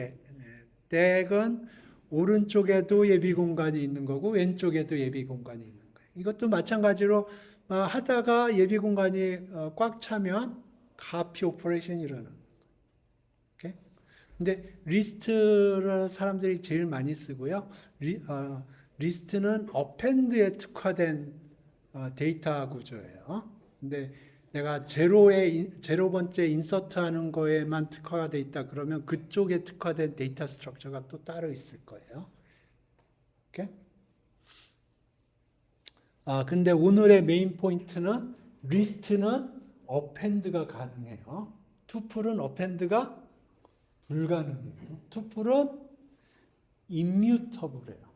덱은 오른쪽에도 예비 공간이 있는 거고 왼쪽에도 예비 공간이 있는 거예요. 이것도 마찬가지로 하다가 예비 공간이 꽉 차면 카피 오퍼레이션이 일어나는 거예요. 근데 리스트를 사람들이 제일 많이 쓰고요. 리스트는 어펜드에 특화된 데이터 구조예요. 근데 내가 제로 번째 인서트 하는 거에만 특화가 돼 있다 그러면 그쪽에 특화된 데이터 스트럭처가 또 따로 있을 거예요. 오케이? 근데 오늘의 메인 포인트는 리스트는 어펜드가 가능해요. 투플은 어펜드가 불가능해요. 투플은 임뮤터블해요.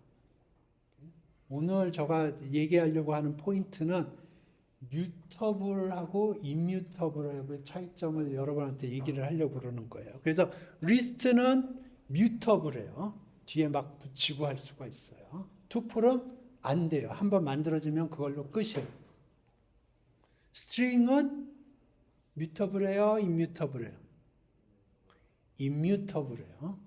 오늘 제가 얘기하려고 하는 포인트는 뮤터블하고 임뮤터블의 차이점을 여러분한테 얘기를 하려고 그러는 거예요. 그래서 리스트는 뮤터블해요. 뒤에 막 붙이고 할 수가 있어요. 투플은 안 돼요. 한번 만들어지면 그걸로 끝이에요. 스트링은 뮤터블해요, 임뮤터블해요. 임뮤터블해요.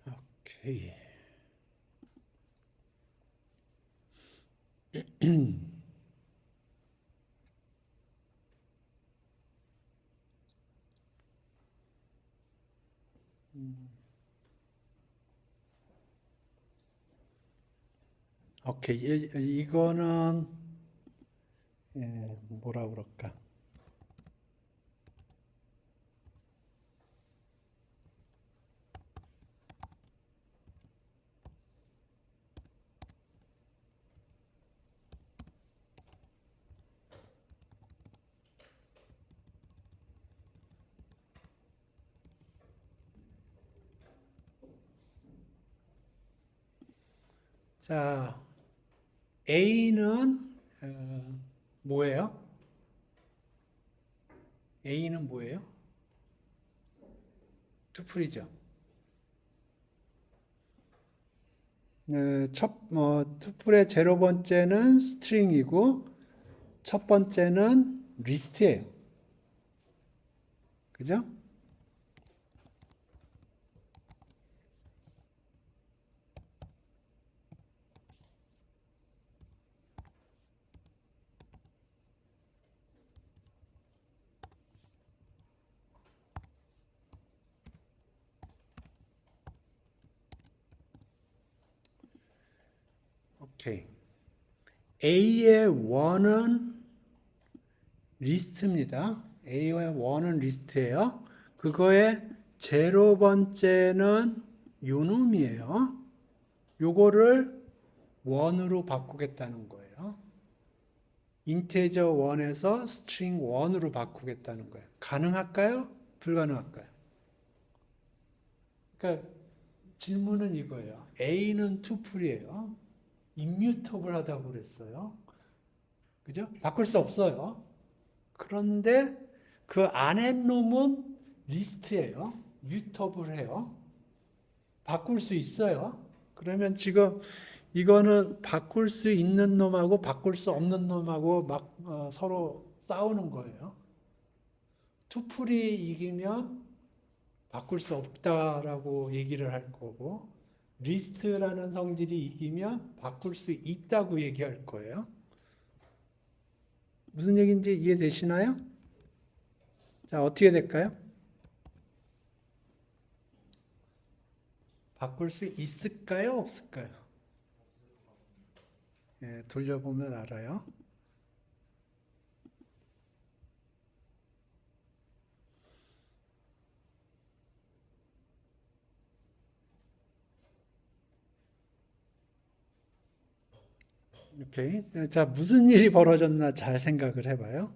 오케이. 오케이. 이거는 뭐라 그럴까? 자, A는 뭐예요? A는 뭐예요? 투플이죠. 투플의 제로 번째는 스트링이고 첫 번째는 리스트예요. 그죠? 오케이. A의 1은 리스트입니다. A의 1은 리스트예요. 그거의 제로 번째는 요 놈이에요. 요거를 1으로 바꾸겠다는 거예요. 인테저 1에서 스트링 1으로 바꾸겠다는 거예요. 가능할까요? 불가능할까요? 그러니까 질문은 이거예요. A는 투플이에요. 임뮤터블 하다고 그랬어요. 그죠? 바꿀 수 없어요. 그런데 그 안에 놈은 리스트예요. 뮤터블해요. 바꿀 수 있어요. 그러면 지금 이거는 바꿀 수 있는 놈하고 바꿀 수 없는 놈하고 막 서로 싸우는 거예요. 투플이 이기면 바꿀 수 없다라고 얘기를 할 거고 리스트라는 성질이 이기면 바꿀 수 있다고 얘기할 거예요. 무슨 얘기인지 이해되시나요? 자, 어떻게 될까요? 바꿀 수 있을까요? 없을까요? 예, 돌려보면 알아요. 오케이. 자, 무슨 일이 벌어졌나 잘 생각을 해봐요.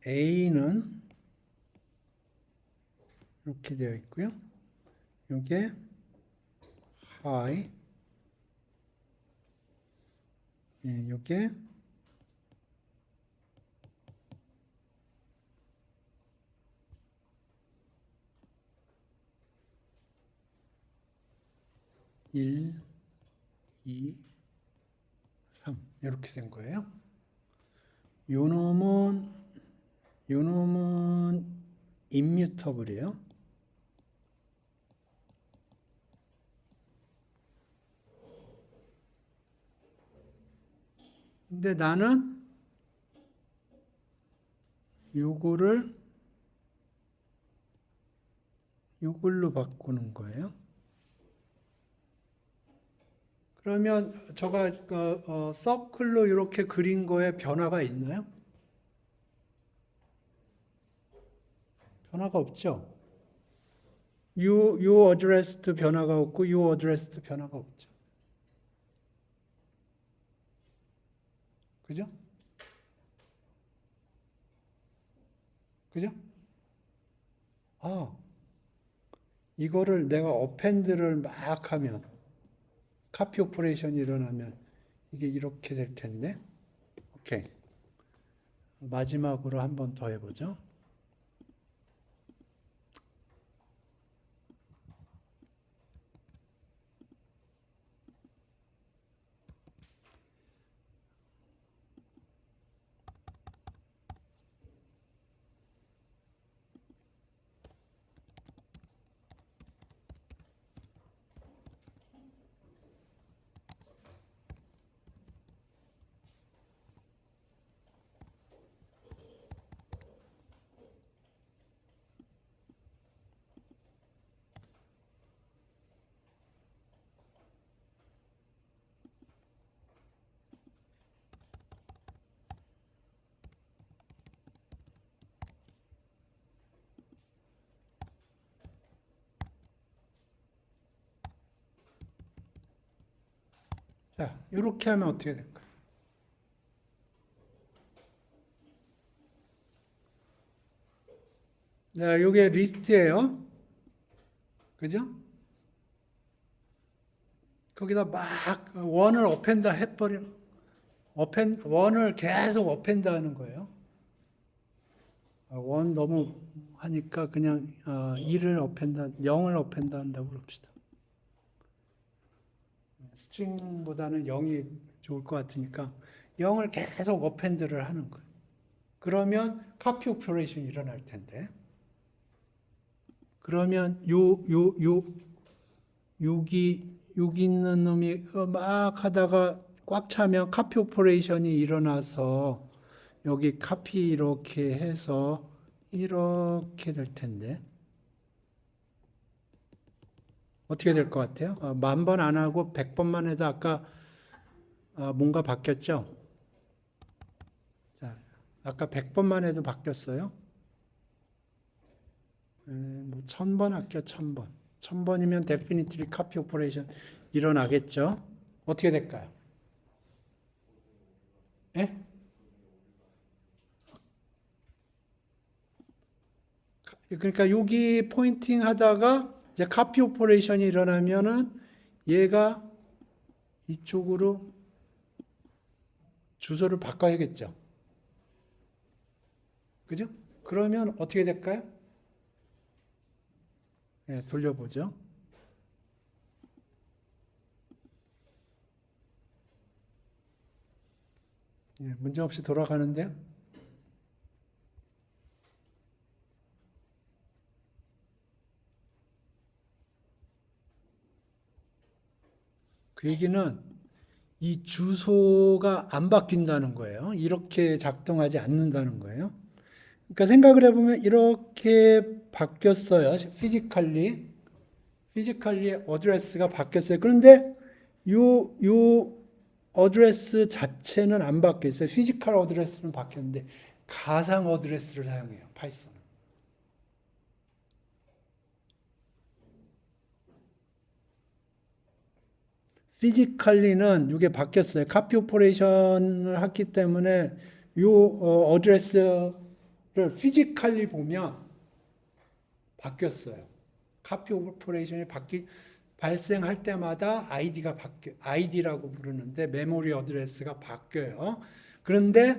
A는 이렇게 되어 있고요. 이게 high, 이게 일, 2, 3 이렇게 된 거예요. 요 놈은 임뮤터블이에요. 근데 나는 요거를 요걸로 바꾸는 거예요. 그러면 제가 서클로 이렇게 그린 거에 변화가 있나요? 변화가 없죠. 요 어드레스도 변화가 없고 요 어드레스도 변화가 없죠. 그죠? 그죠? 아, 이거를 내가 어펜드를 막 하면 카피 오퍼레이션이 일어나면 이게 이렇게 될 텐데. 오케이. 마지막으로 한 번 더 해보죠. 자, 이렇게 하면 어떻게 될까요? 자, 이게 리스트예요. 그죠? 거기다 막 원을 어펜다 해버리는, 원을 계속 어펜다 하는 거예요. 원 너무 하니까 그냥 1을 어펜다, 0을 어펜다 한다고 그럽시다. 스트링보다는 0이 좋을 것 같으니까 0을 계속 어펜드를 하는 거예요. 그러면 카피 오퍼레이션이 일어날 텐데. 그러면 여기 있는 놈이 막 하다가 꽉 차면 카피 오퍼레이션이 일어나서 여기 카피 이렇게 해서 이렇게 될 텐데. 어떻게 될 것 같아요? 10,000번 안 하고 100번만 해도 아까 뭔가 바뀌었죠? 자, 아까 100번만 해도 바뀌었어요. 뭐 1000번 할게요. 1000번. 1000번이면 definitely copy operation 일어나겠죠? 어떻게 될까요? 예? 그러니까 여기 포인팅 하다가 이제 copy operation이 일어나면은 얘가 이쪽으로 주소를 바꿔야겠죠? 그죠? 그러면 어떻게 될까요? 예, 돌려보죠. 예, 문제 없이 돌아가는데요. 그 얘기는 이 주소가 안 바뀐다는 거예요. 이렇게 작동하지 않는다는 거예요. 그러니까 생각을 해보면 이렇게 바뀌었어요. 피지컬리 어드레스가 바뀌었어요. 그런데 요 어드레스 자체는 안 바뀌었어요. 피지컬 어드레스는 바뀌었는데 가상 어드레스를 사용해요. 파이썬은. 피지컬리는 이게 바뀌었어요. 카피 오퍼레이션을 했기 때문에 요 어드레스를 피지컬리 보면 바뀌었어요. 카피 오퍼레이션이 발생할 때마다 아이디라고 부르는데 메모리 어드레스가 바뀌어요. 그런데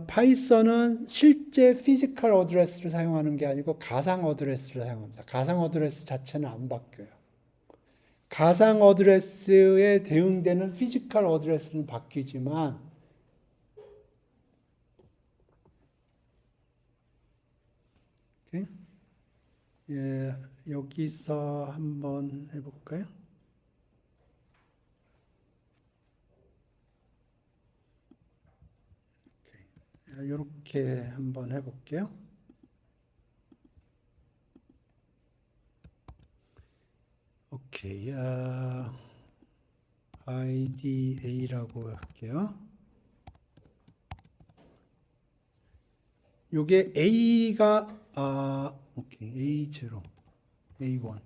파이썬은 실제 피지컬 어드레스를 사용하는 게 아니고 가상 어드레스를 사용합니다. 가상 어드레스 자체는 안 바뀌어요. 가상 어드레스에 대응되는 피지컬 어드레스는 바뀌지만 예, 여기서 한번 해볼까요? 이렇게 한번 해볼게요. 오케이, IDA라고 할게요. 요게 A가 오케이, A0, A1.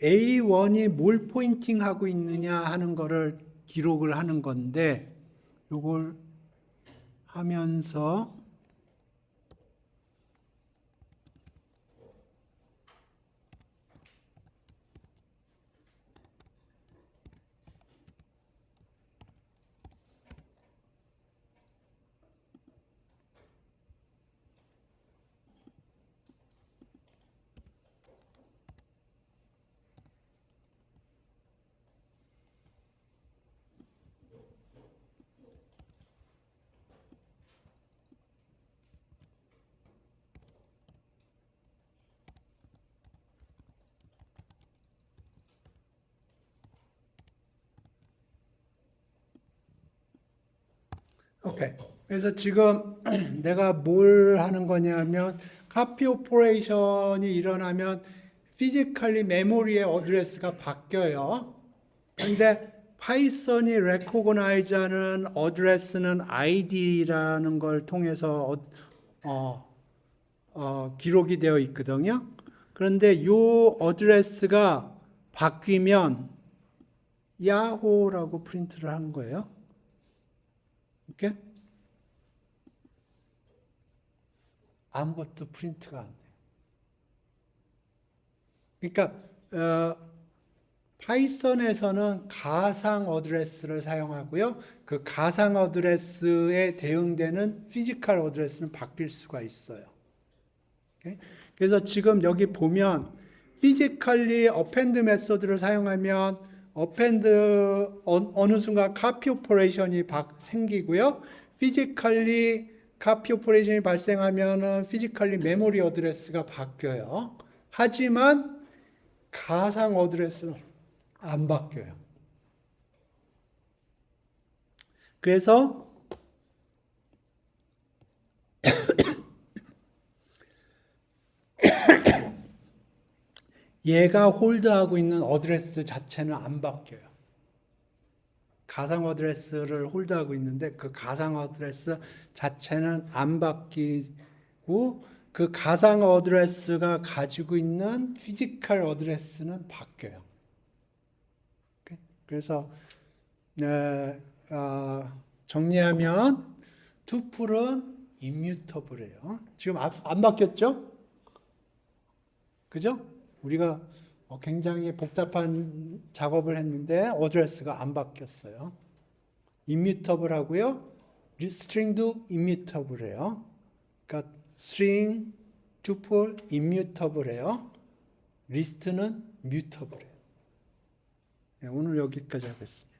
A1이 뭘 포인팅하고 있느냐 하는 거를 기록을 하는 건데 요걸 하면서 오케이. 그래서 지금 내가 뭘 하는 거냐면 카피 오퍼레이션이 일어나면 피지컬리 메모리의 어드레스가 바뀌어요. 근데 파이썬이 recognize 하는 어드레스는 id라는 걸 통해서 기록이 되어 있거든요. 그런데 이 어드레스가 바뀌면 야호라고 프린트를 한 거예요. 이렇게 아무것도 프린트가 안 돼요. 그러니까 파이썬에서는 가상 어드레스를 사용하고요. 그 가상 어드레스에 대응되는 피지컬 어드레스는 바뀔 수가 있어요. 오케이? 그래서 지금 여기 보면 피지컬리 어펜드 메소드를 사용하면 어펜드 어느 순간 카피 오퍼레이션이 생기고요. 피지컬리 카피 오퍼레이션이 발생하면은 피지컬리 메모리 어드레스가 바뀌어요. 하지만 가상 어드레스는 안 바뀌어요. 그래서 얘가 홀드하고 있는 어드레스 자체는 안 바뀌어요. 가상 어드레스를 홀드하고 있는데 그 가상 어드레스 자체는 안 바뀌고 그 가상 어드레스가 가지고 있는 피지컬 어드레스는 바뀌어요. 그래서 정리하면 투플은 임뮤터블이에요. 지금 안 바뀌었죠? 그죠? 우리가 굉장히 복잡한 작업을 했는데 어드레스가 안 바뀌었어요. 임뮤터블 하고요. 스트링도 임뮤터블이에요. 그러니까 스트링, 투플, 임뮤터블이에요. 리스트는 뮤터블이에요. 오늘 여기까지 하겠습니다.